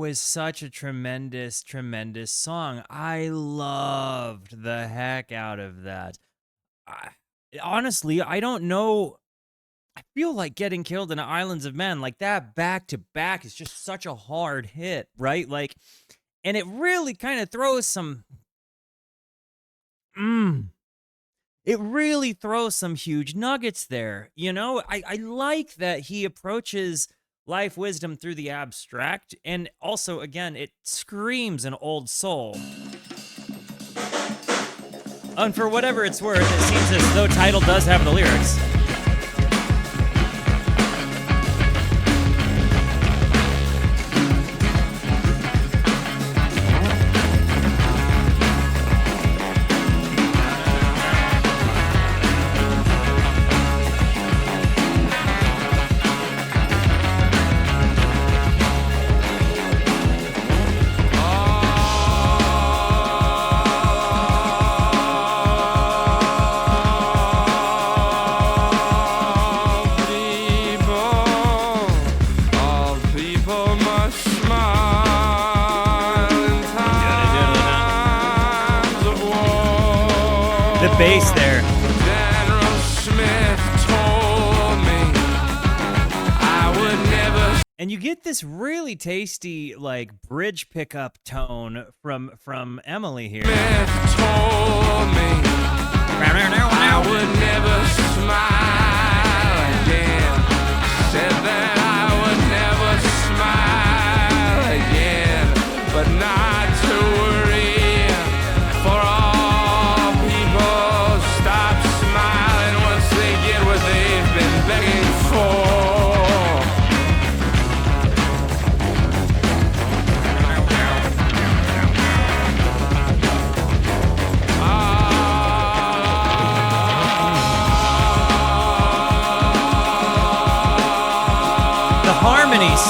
was such a tremendous, tremendous song. I loved the heck out of that. I, honestly, I don't know. I feel like Getting Killed in Islands of Men, like that back to back is just such a hard hit, right? Like, and it really kind of throws some, it really throws some huge nuggets there. You know, I like that he approaches life wisdom through the abstract, and also, again, it screams an old soul. And for whatever it's worth, it seems as though Tidal does have the lyrics. Bass there. General Smith told me I would never. And you get this really tasty, like, bridge pickup tone from Emily here. Smith told me I would never smile again. Said that I would never smile again, but not to worry. For all people stop smiling once they get what they've been begging for. The harmonies.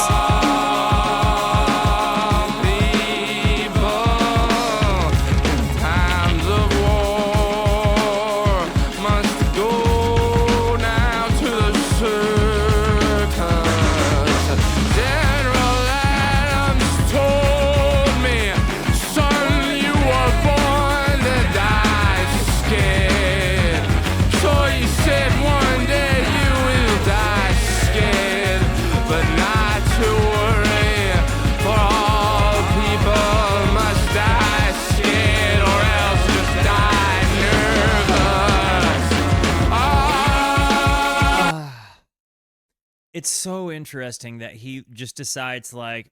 It's so interesting that he just decides, like,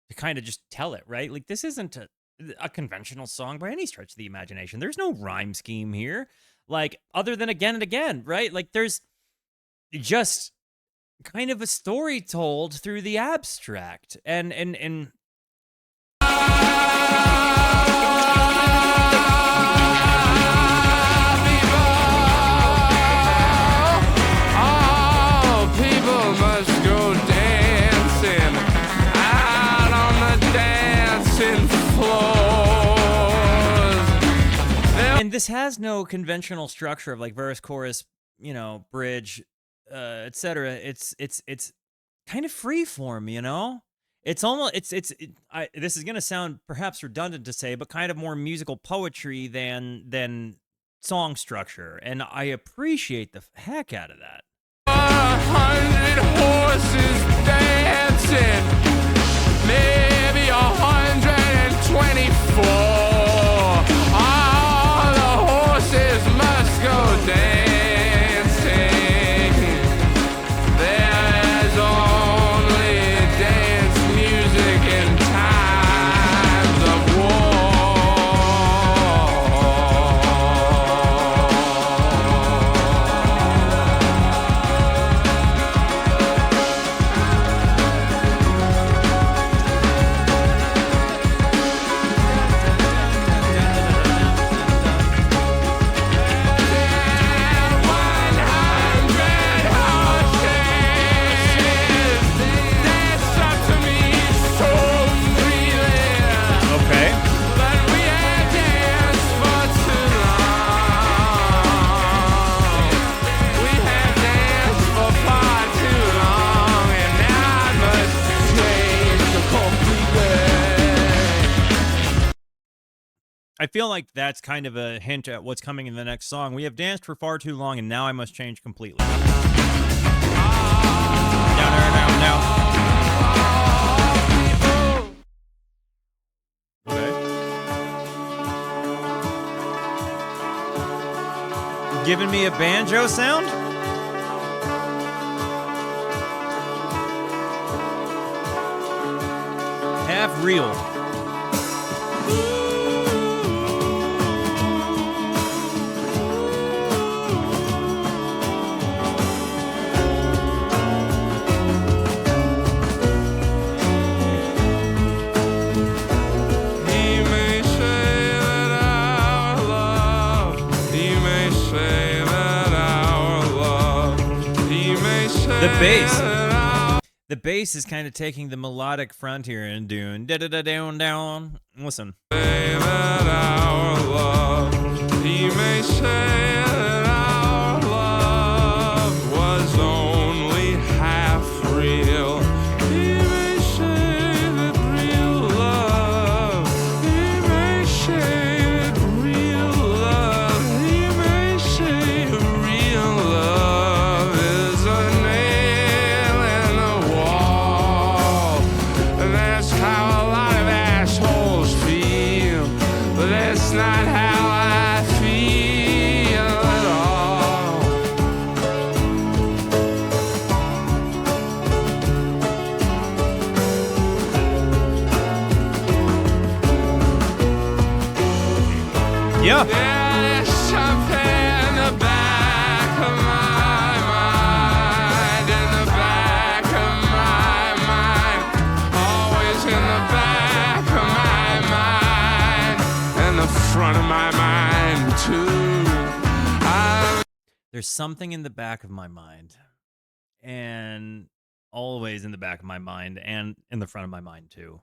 to kind of just tell it, right? Like, this isn't a conventional song by any stretch of the imagination. There's no rhyme scheme here, like, other than again and again, right? Like, there's just kind of a story told through the abstract. And this has no conventional structure of like verse, chorus, you know, bridge, etc. It's kind of free form, you know. It's almost this is gonna sound perhaps redundant to say, but kind of more musical poetry than song structure, and I appreciate the heck out of that. 100 horses dancing, maybe 124. All the horses must go dancing. There's only dance music in times of feel like that's kind of a hint at what's coming in the next song. We have danced for far too long, and now I must change completely. Down, down, down. Giving me a banjo sound? Half real. The bass is kind of taking the melodic frontier and doing da da da down down. Listen. Say that our love, he may say that our love was only half real. He may say that real love. He may say that real love. He may say real love is a nail in the wall. And that's how a lot of assholes feel. But that's not how I feel at all. Yeah. There's something in the back of my mind, in the back of my mind, always in the back of my mind, and the front of my mind too. There's something in the back of my mind, and always in the back of my mind, and in the front of my mind too.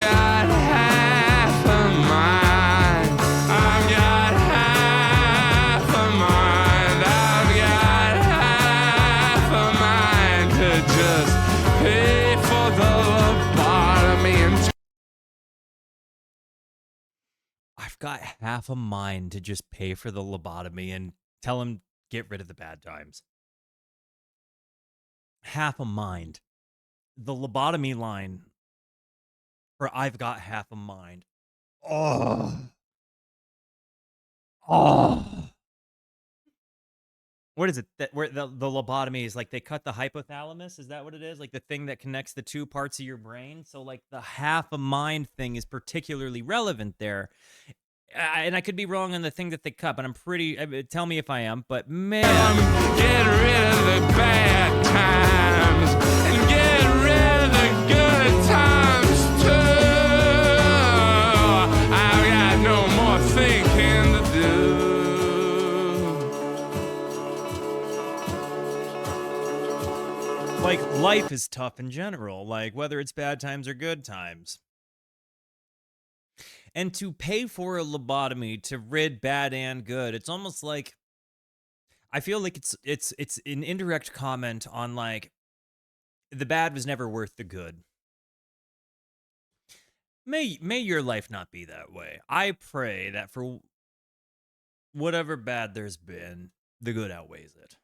Got half a mind. I've got half a mind. I've got half a mind to just pay for the lobotomy and I've got half a mind to just pay for the lobotomy and tell him get rid of the bad times. Half a mind. The lobotomy line for I've got half a mind. Oh. What is it? That where the lobotomy is like they cut the hypothalamus? Is that what it is? Like the thing that connects the two parts of your brain? So like the half a mind thing is particularly relevant there. And I could be wrong on the thing that they cut, but I'm pretty. Tell me if I am. But man, get rid of the bad times and get rid of the good times too. I've got no more thinking to do. Like life is tough in general. Like whether it's bad times or good times. And to pay for a lobotomy to rid bad and good, it's almost like I feel like it's an indirect comment on like the bad was never worth the good. May your life not be that way. I pray that for whatever bad there's been, the good outweighs it.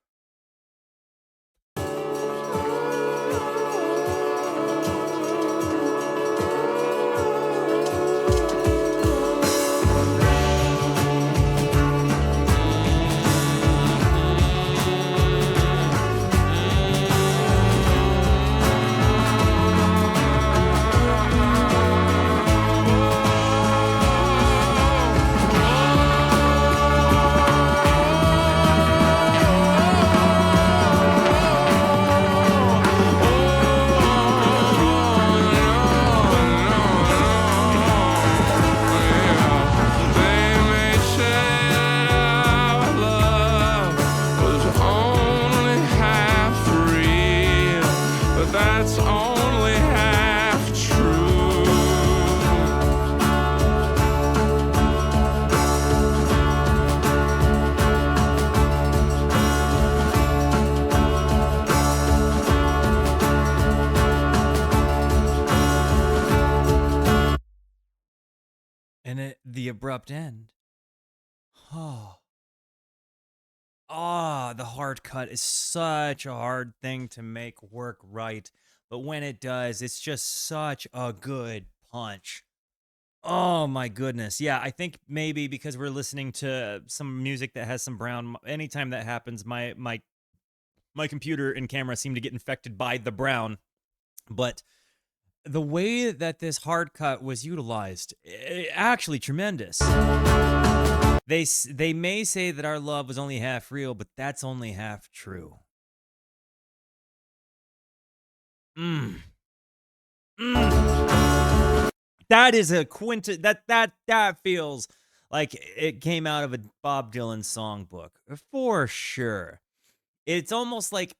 abrupt end. Oh. The hard cut is such a hard thing to make work right. But when it does, it's just such a good punch. Oh my goodness. Yeah, I think maybe because we're listening to some music that has some brown, anytime that happens, my computer and camera seem to get infected by the brown. But the way that this hard cut was utilized, actually tremendous. They may say that our love was only half real, but that's only half true. Mm. That is a that feels like it came out of a Bob Dylan songbook for sure. It's almost like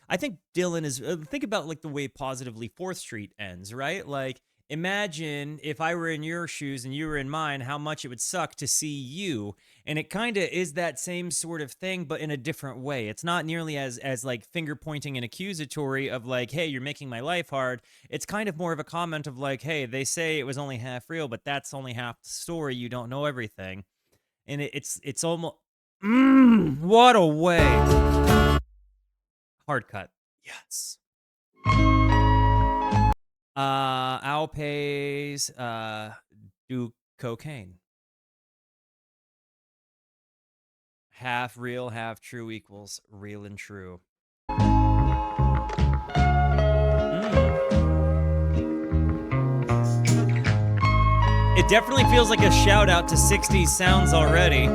I think Dylan is think about like the way Positively 4th Street ends, right? Like imagine if I were in your shoes and you were in mine, how much it would suck to see you. And it kind of is that same sort of thing, but in a different way. It's not nearly as like finger pointing and accusatory of like, hey, you're making my life hard. It's kind of more of a comment of like, hey, they say it was only half real, but that's only half the story. You don't know everything. And it's almost what a way. Hard cut. Yes. Alpes do cocaine. Half real, half true equals real and true. It definitely feels like a shout out to 60s sounds already.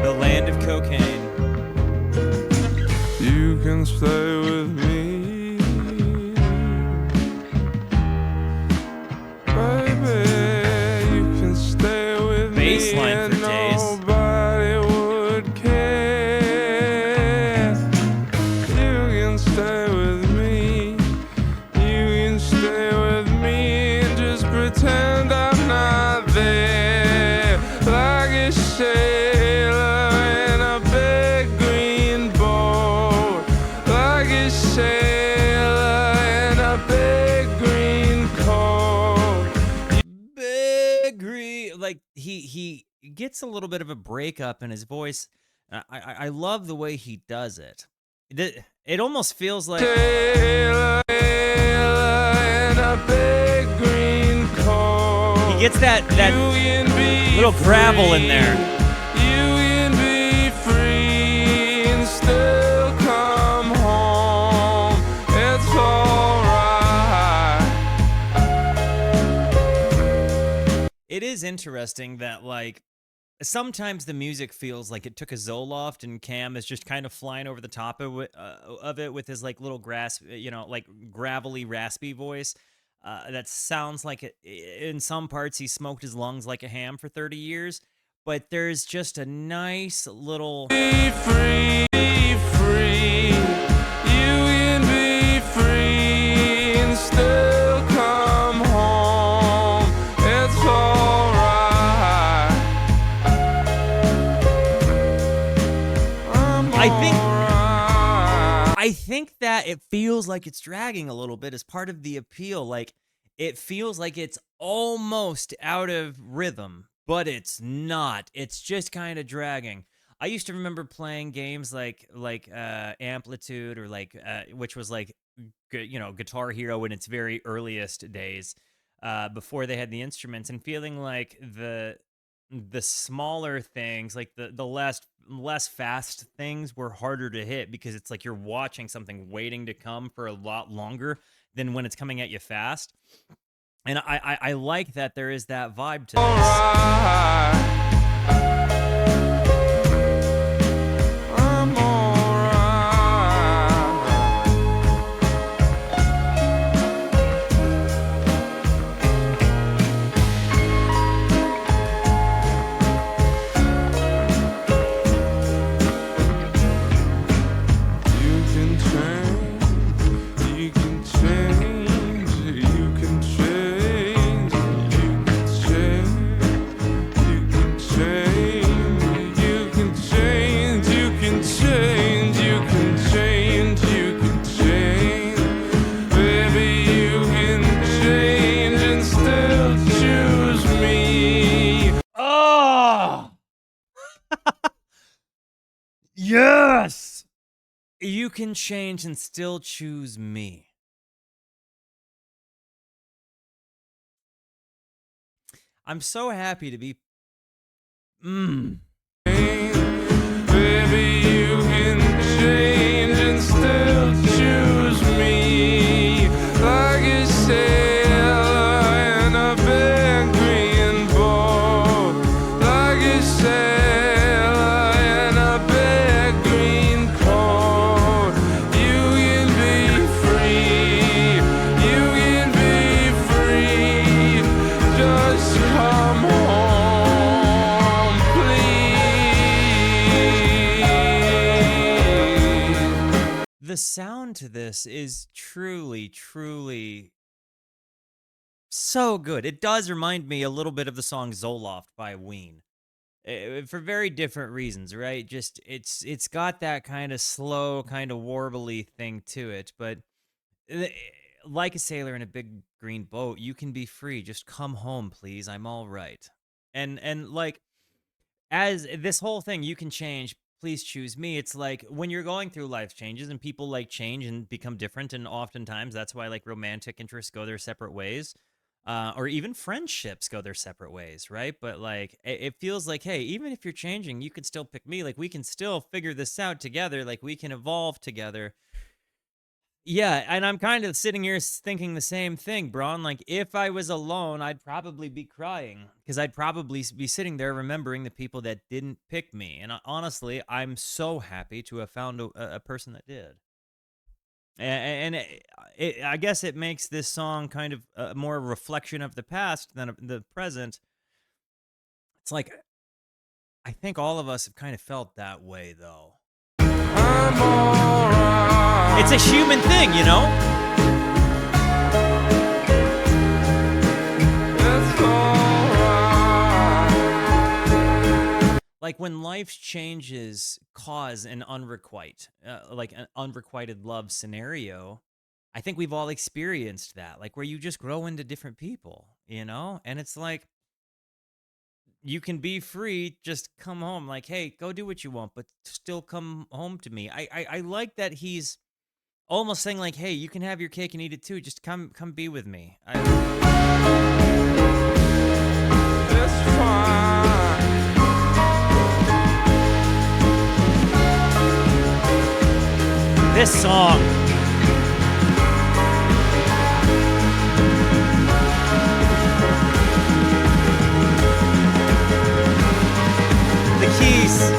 The land of cocaine. You can stay with me, baby. You can stay with Baseline me, for days. nobody would care. You can stay with me. You can stay with me and just pretend I'm not there, like a sailor in a big green boat, like a sailor in a big green coat. Big like he gets a little bit of a breakup in his voice. I love the way he does it. It almost feels like Sailor in a big green coat. he gets that You can be little gravel in there. You can be free and still come home. It's alright. It is interesting that like sometimes the music feels like it took a Zoloft and Cam is just kind of flying over the top of it with his like little like gravelly, raspy voice. That sounds like in some parts he smoked his lungs like a ham for 30 years. But there's just a nice little. Be free, free. You can be free and still come home. It's alright. I think that it feels like it's dragging a little bit as part of the appeal. Like it feels like it's almost out of rhythm, but it's not. It's just kind of dragging. I used to remember playing games like Amplitude or which was like Guitar Hero in its very earliest days, before they had the instruments, and feeling like the smaller things, like the less fast things, were harder to hit because it's like you're watching something waiting to come for a lot longer than when it's coming at you fast. And I like that there is that vibe to this. You can change and still choose me. I'm so happy to be. Baby, you can change and still choose me. Like a sailor in a big green boat. Like a sailor in a big green coat. You can be free. You can be free. Just come home, please. The sound to this is truly, truly so good. It does remind me a little bit of the song Zoloft by Ween. For very different reasons, right? Just it's got that kind of slow, kind of warbly thing to it, but uh, like a sailor in a big green boat, you can be free. Just come home, please. I'm all right. And like as this whole thing, you can change, please choose me. It's like when you're going through life changes and people like change and become different, and oftentimes that's why like romantic interests go their separate ways. Or even friendships go their separate ways, right? But like it feels like, hey, even if you're changing, you can still pick me. Like we can still figure this out together. Like we can evolve together. Yeah, and I'm kind of sitting here thinking the same thing, Braun. Like, if I was alone, I'd probably be crying because I'd probably be sitting there remembering the people that didn't pick me. And honestly, I'm so happy to have found a person that did. And I guess it makes this song kind of more a reflection of the past than the present. It's like, I think all of us have kind of felt that way, though. I'm alright. It's a human thing, you know? It's alright. Like when life's changes cause an like an unrequited love scenario, I think we've all experienced that, like where you just grow into different people, you know? And it's like, you can be free, just come home. Like, hey, go do what you want, but still come home to me. I like that he's almost saying like, hey, you can have your cake and eat it too. Just come be with me. It's fine. This song. The Geese.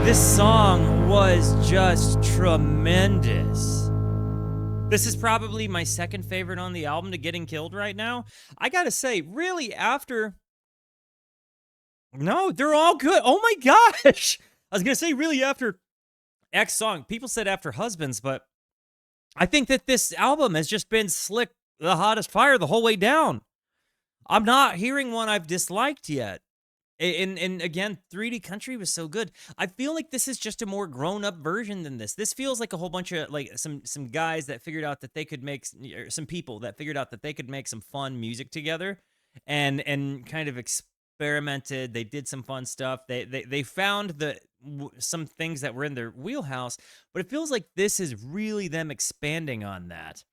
This song was just tremendous. This is probably my second favorite on the album to Getting Killed right now. I gotta say, really, after... No, they're all good. Oh my gosh! I was gonna say, really, after X song. People said after Husbands, but I think that this album has just been slick, the hottest fire the whole way down. I'm not hearing one I've disliked yet. And again, 3D Country was so good. I feel like this is just a more grown-up version than this. This feels like a whole bunch of like some guys that figured out that they could make some people that figured out that they could make some fun music together, and kind of experimented. They did some fun stuff. They found some things that were in their wheelhouse, but it feels like this is really them expanding on that.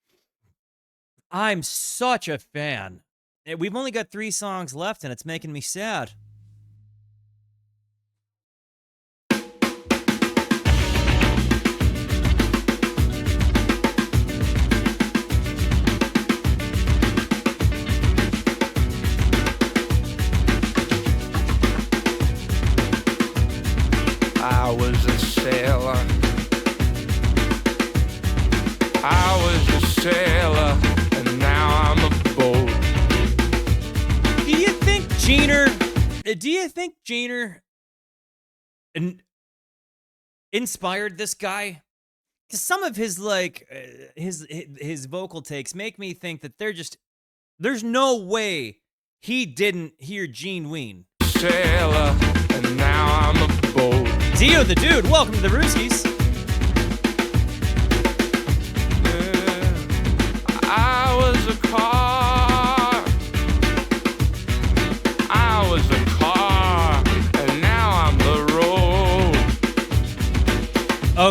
I'm such a fan. We've only got 3 songs left, and it's making me sad. I was a sailor. I was a sailor, and now I'm a boat. Do you think Jeaner inspired this guy? Because some of his like his vocal takes make me think that there's no way He didn't hear Gene Ween. Sailor, and now I'm a boat. Dio the Dude, welcome to the Rooskies. I was a car. I was a car, and now I'm the road.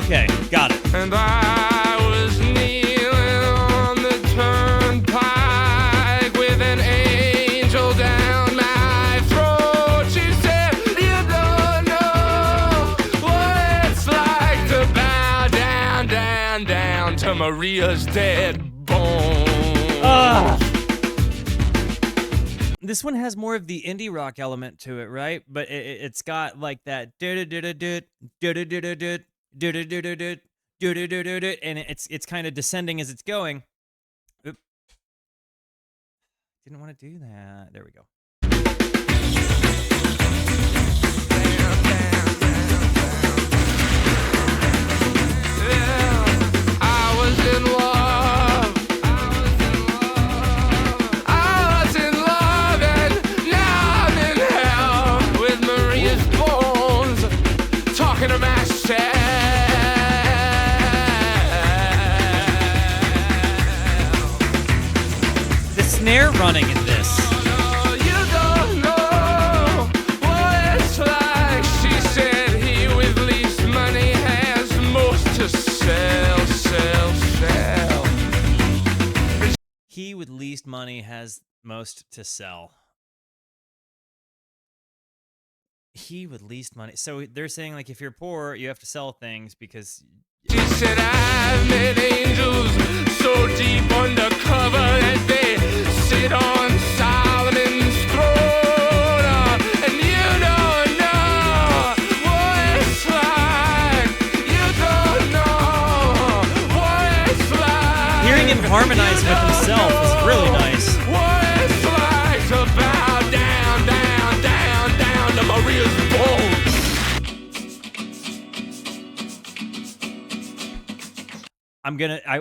Okay, got it. And I was kneeling on the turnpike with an angel down my throat. She said, "You don't know what it's like to bow down, down, down to Maria's dead bones." This one has more of the indie rock element to it, right? But it's got like that and it's kind of descending as it's going. Oop. Didn't want to do that. There we go. I was in love. I was in love, and now I'm in hell with Maria's bones, talking to myself. The snare running in this. You don't know what it's like. She said he with least money has most to sell, sell, sell. He with least money has most to sell. He with least money. So they're saying like if you're poor, you have to sell things because She said I've met angels so deep undercover that they sit on Solomon's throne. And you don't know what it's like. You don't know what it's like. hearing him harmonize with himself is really nice. What it's like to bow down, down, down, down to Maria's bones.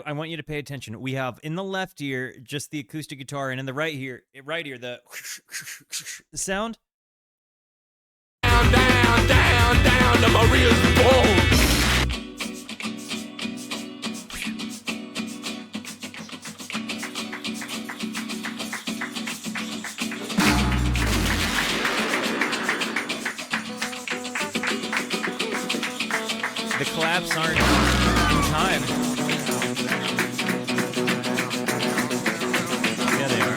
I want you to pay attention. We have in the left ear just the acoustic guitar, and in the right ear the sound. Down, down, down, down to Maria's bones. The claps aren't in time. Yeah, they are.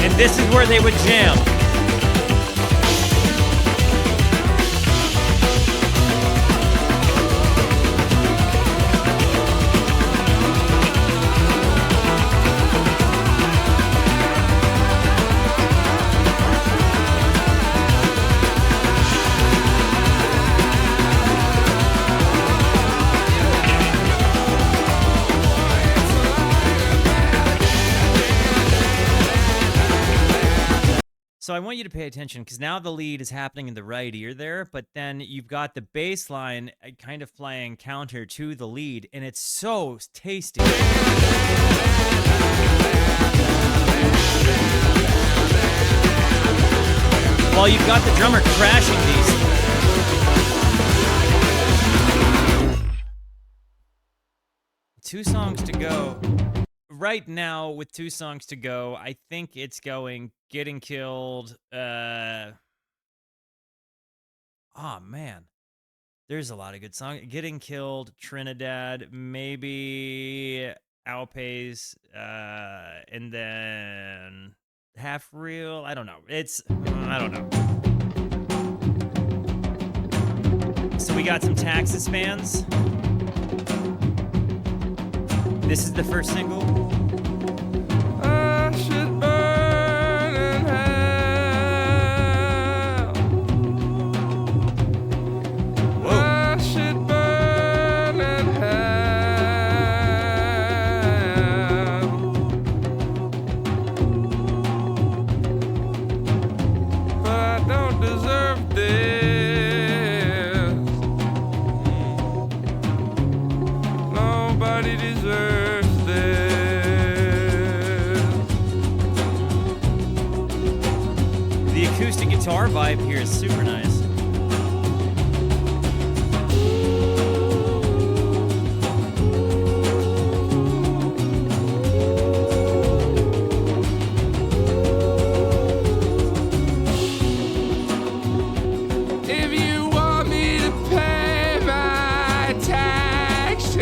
And this is where they would jam. So I want you to pay attention because now the lead is happening in the right ear there, but then you've got the bass line kind of playing counter to the lead, and it's so tasty. While you've got the drummer crashing these. Two songs to go. Right now, with 2 songs to go, I think it's going Getting Killed. Oh, man. There's a lot of good songs. Getting Killed, Trinidad, maybe Alpays, and then Half Real. I don't know. I don't know. So we got some Texas fans. This is the first single. I should burn in hell. Whoa. I should burn in hell. But I don't deserve this. nobody deserves this. The acoustic guitar vibe here is super nice. If you want me to pay my taxes,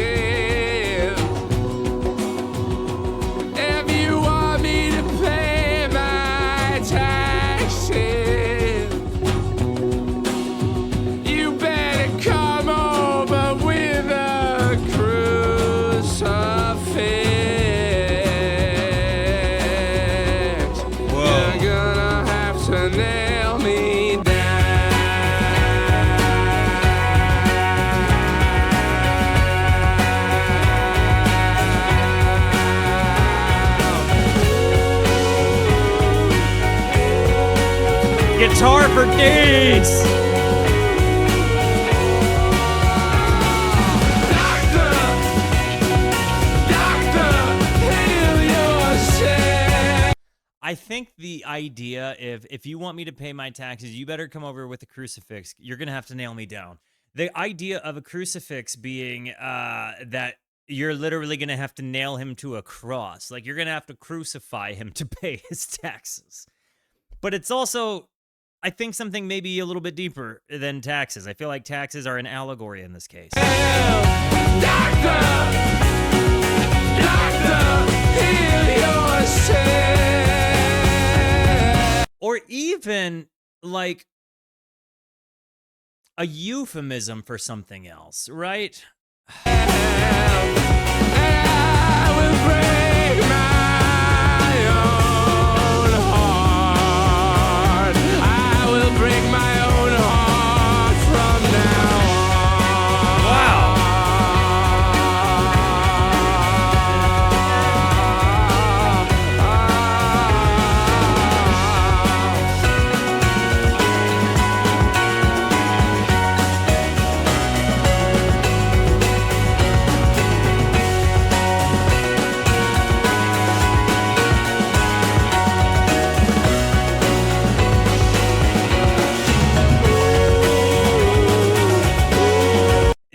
if you want me to pay my taxes, you better come over with a crucifix. Whoa. You're gonna have to nail me down. Guitar for days. Doctor, heal yourself. I think the idea if you want me to pay my taxes, you better come over with a crucifix. You're gonna have to nail me down. The idea of a crucifix being that you're literally gonna have to nail him to a cross, like you're gonna have to crucify him to pay his taxes. But it's also, I think, something maybe a little bit deeper than taxes. I feel like taxes are an allegory in this case. Doctor, heal yourself. Or even like a euphemism for something else, right? I will break my own heart. I will break my own heart from now on. Wow.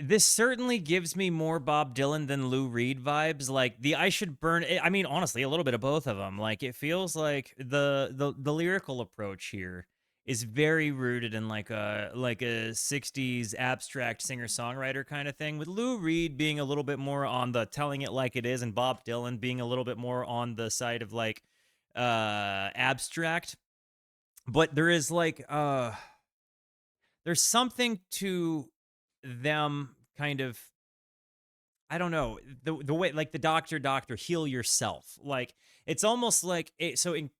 This certainly gives me more Bob Dylan than Lou Reed vibes. Like the I should burn. I mean, honestly, a little bit of both of them. Like it feels like the lyrical approach here is very rooted in like a 60s abstract singer-songwriter kind of thing, with Lou Reed being a little bit more on the telling it like it is, and Bob Dylan being a little bit more on the side of like abstract. But there is like there's something to them kind of, I don't know, the way, like the doctor heal yourself, like it's almost like so in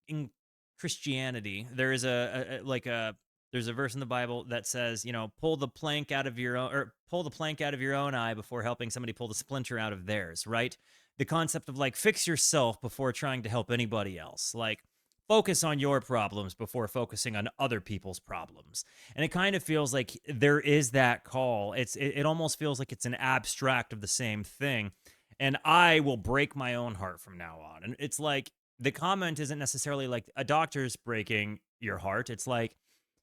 Christianity there is there's a verse in the Bible that says, you know, pull the plank out of your own eye before helping somebody pull the splinter out of theirs, right? The concept of like fix yourself before trying to help anybody else, like focus on your problems before focusing on other people's problems. And it kind of feels like there is that call. It almost feels like it's an abstract of the same thing. And I will break my own heart from now on. And it's like the comment isn't necessarily like a doctor's breaking your heart. It's like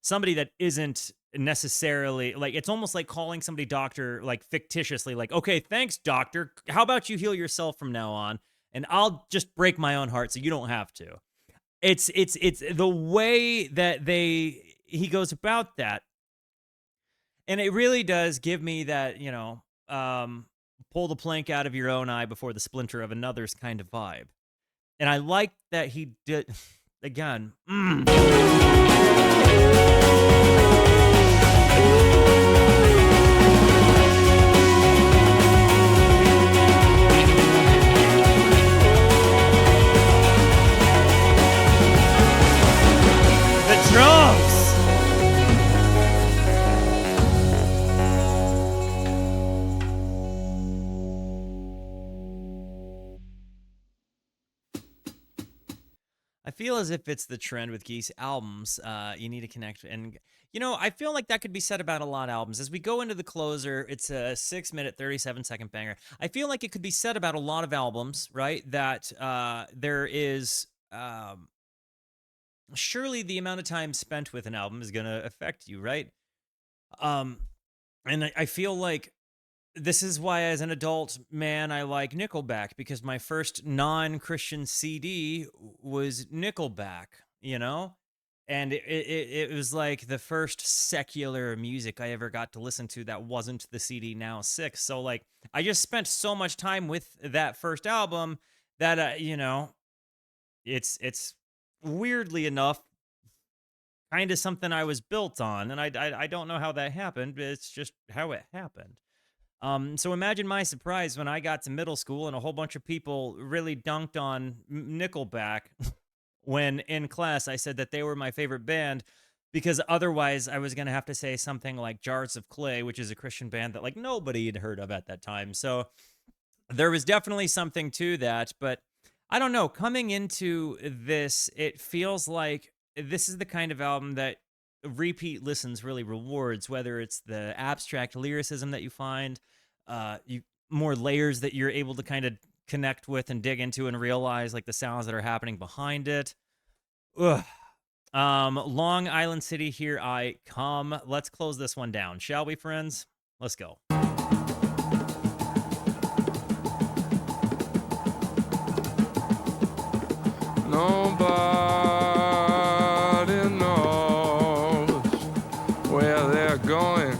somebody that isn't necessarily like, it's almost like calling somebody doctor like fictitiously, like, okay, thanks, doctor. How about you heal yourself from now on? And I'll just break my own heart so you don't have to. It's the way that he goes about that, and it really does give me that, you know, pull the plank out of your own eye before the splinter of another's kind of vibe. And I like that he did again. The drums. I feel as if it's the trend with Geese albums. You need to connect, and I feel like that could be said about a lot of albums. As we go into the closer, it's a 6-minute, 37-second banger. I feel like it could be said about a lot of albums, right? That there is surely the amount of time spent with an album is going to affect you, right? And I feel like this is why, as an adult man, I like Nickelback, because my first non-Christian CD was Nickelback, and it was like the first secular music I ever got to listen to that wasn't the CD Now 6. So like I just spent so much time with that first album that it's weirdly enough kind of something I was built on, and I don't know how that happened, but it's just how it happened. So imagine my surprise when I got to middle school and a whole bunch of people really dunked on Nickelback when in class I said that they were my favorite band, because otherwise I was going to have to say something like Jars of Clay, which is a Christian band that like nobody had heard of at that time. So there was definitely something to that, but I don't know. Coming into this, it feels like this is the kind of album that repeat listens really rewards, whether it's the abstract lyricism that you find, more layers that you're able to kind of connect with and dig into and realize like the sounds that are happening behind it. Ugh. Long Island City, Here I Come. Let's close this one down, shall we, friends? Let's go. Nobody knows where they're going.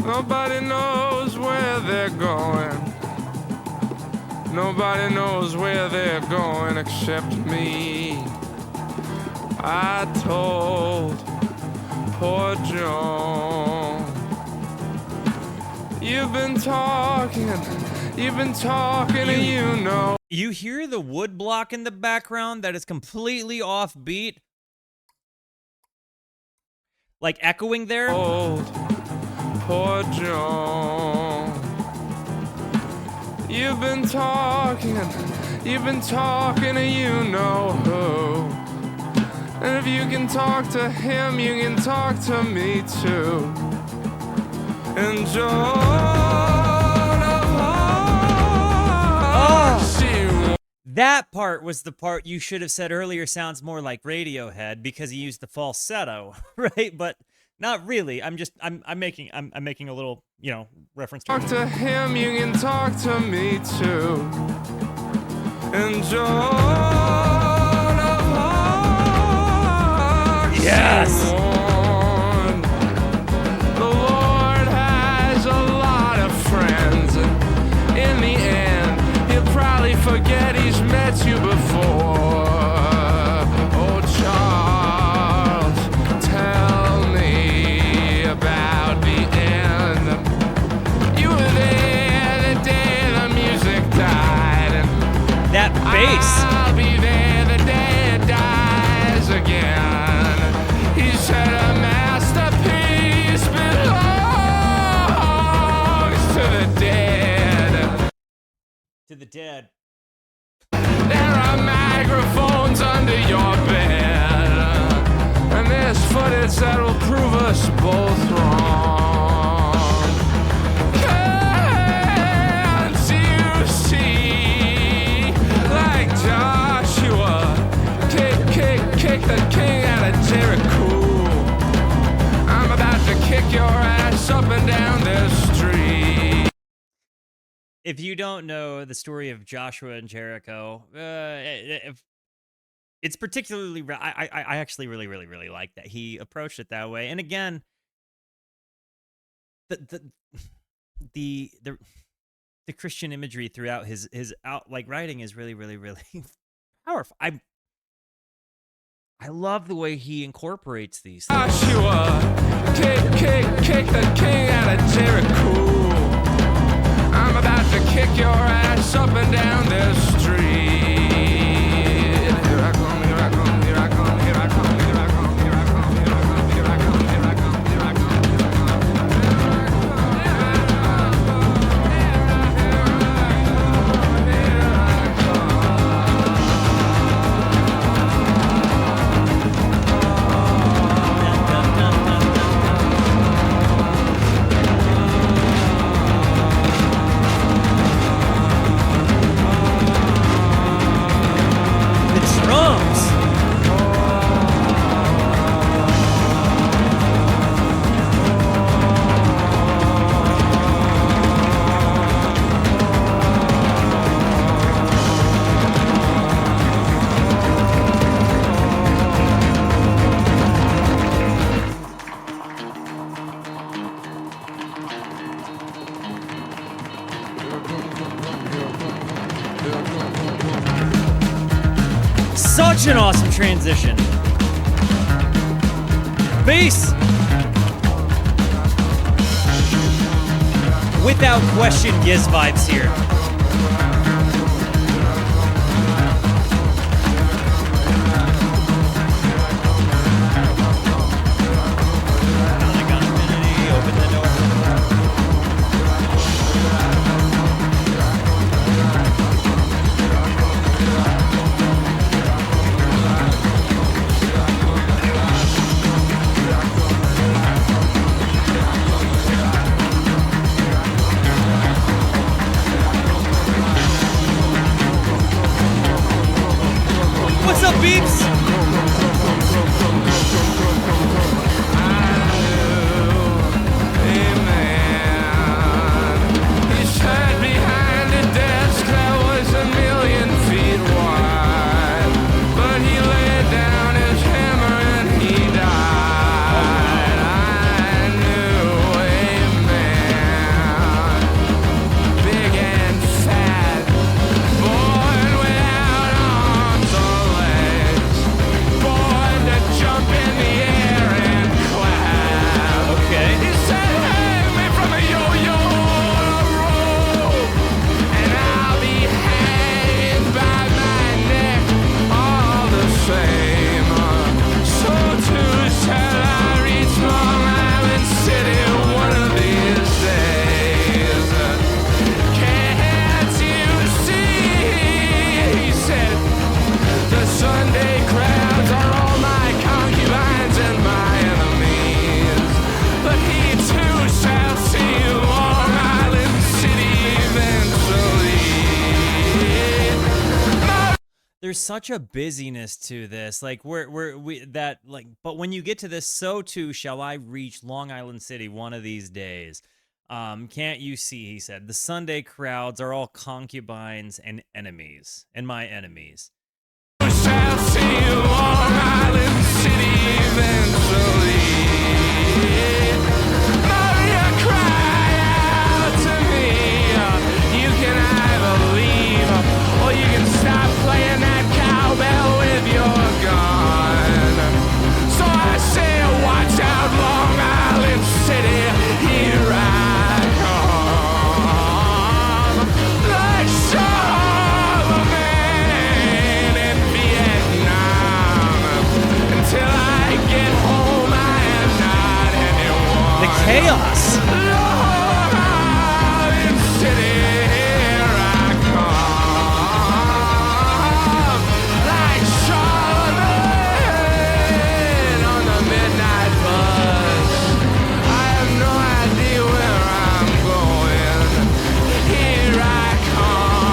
Nobody knows where they're going. Nobody knows where they're going except me. I told poor Joan, you've been talking, and you know. You hear the wood block in the background that is completely offbeat, like echoing there. Old poor Joan, you've been talking, and you know who. And if you can talk to him, you can talk to me too. And Joan of hearts, that part was the part you should have said earlier sounds more like Radiohead because he used the falsetto, right? But not really. I'm making a little, reference to talk to him, you can talk to me too. And Joan of hearts, yes. The Lord has a lot of friends, and in the end, he'll probably forget he's met you before. Oh, Charles, tell me about the end. You were there the day the music died, and that bass. I'll be there the day it dies again. He said a masterpiece belongs to the dead. To the dead. There are microphones under your bed, and there's footage that will prove us both wrong. Can't you see, like Joshua, kick the king out of Jericho? I'm about to kick your ass up and down the street. If you don't know the story of Joshua and Jericho, it's particularly. I actually really like that he approached it that way. And again, the Christian imagery throughout his out like writing is really powerful. I love the way he incorporates these things. Joshua, kick the king out of Jericho. I'm about to kick your ass up and down the street. Here I come, here I come, here I come, here I come, here I come, here I come, here I come, here I come, here I come, here I come, here I come, here I come. Such an awesome transition. Bass. Without question, Giz vibes here. What's up, Beeps? There's such a busyness to this, like but when you get to this, so too shall I reach Long Island City one of these days. Can't you see, he said, the Sunday crowds are all concubines and enemies, and my enemies. We shall see Long Island City eventually. Maria, cry out to me. You can either leave or you can stop playing that cowbell with your gun. So I say, watch out, Long Island City, here I come. Like Charlemagne in Vietnam. Until I get home, I am not anyone. The chaos. Long Island City, here I come. Like Charlemagne on the midnight bus. I have no idea where I'm going. Here I come.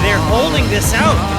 They're holding this out.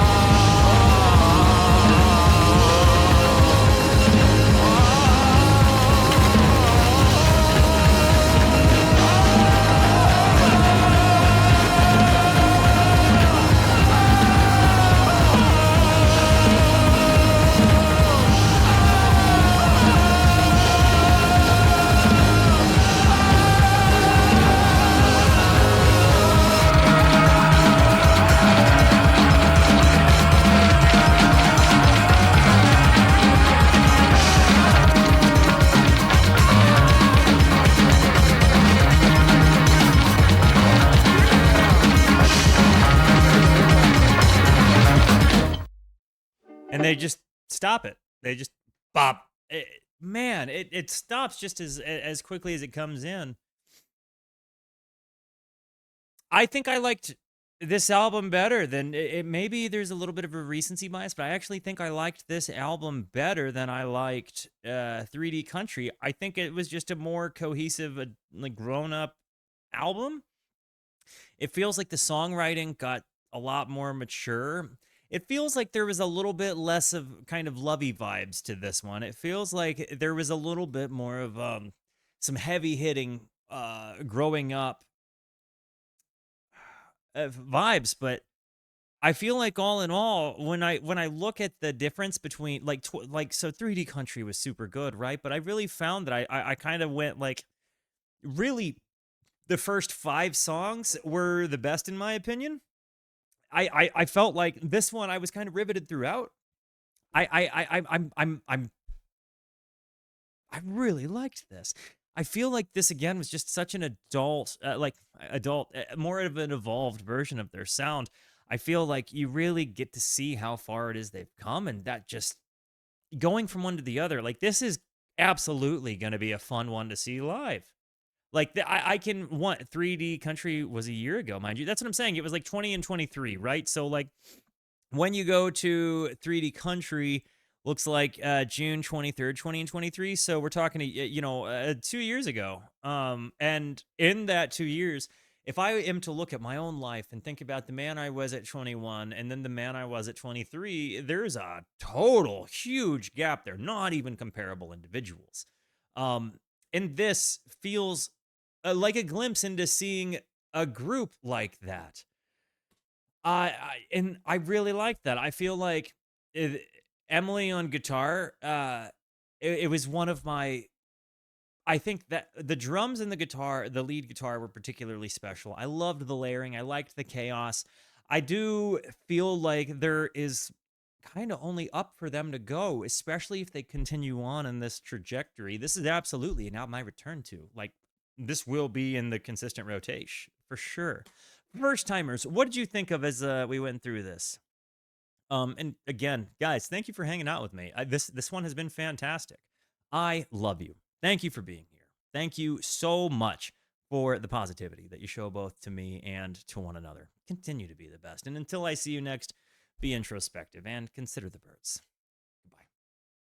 And they just stop it. They just bop. It stops just as quickly as it comes in. I think I liked this album better than maybe there's a little bit of a recency bias, but I actually think I liked this album better than I liked 3D Country. I think it was just a more cohesive, like grown up album. It feels like the songwriting got a lot more mature. It feels like there was a little bit less of kind of lovey vibes to this one. It feels like there was a little bit more of some heavy hitting growing up vibes, but I feel like all in all, when I look at the difference between so 3D Country was super good, right? But I really found that I kind of went like really The first 5 songs were the best in my opinion. I felt like this one I was kind of riveted throughout. I really liked this. I feel like this again was just such an adult, more of an evolved version of their sound. I feel like you really get to see how far it is they've come, and that just going from one to the other, like this is absolutely going to be a fun one to see live. Like I can want 3D Country was a year ago, mind you. That's what I'm saying. It was like 20 and 23, right? So like when you go to 3D Country, looks like June 23rd, 20 and 23. So we're talking, 2 years ago. And in that 2 years, if I am to look at my own life and think about the man I was at 21 and then the man I was at 23, there's a total huge gap there, not even comparable individuals. And this feels like a glimpse into seeing a group like that. And I really like that. I feel like it, Emily on guitar, it was one of my. I think that the drums and the guitar, the lead guitar, were particularly special. I loved the layering. I liked the chaos. I do feel like there is kind of only up for them to go, especially if they continue on in this trajectory. This is absolutely an album I return to. Like, this will be in the consistent rotation for sure. First timers, what did you think of as we went through this? And again, guys, thank you for hanging out with me. This one has been fantastic. I love you. Thank you for being here. Thank you so much for the positivity that you show both to me and to one another. Continue to be the best. And until I see you next, be introspective and consider the birds.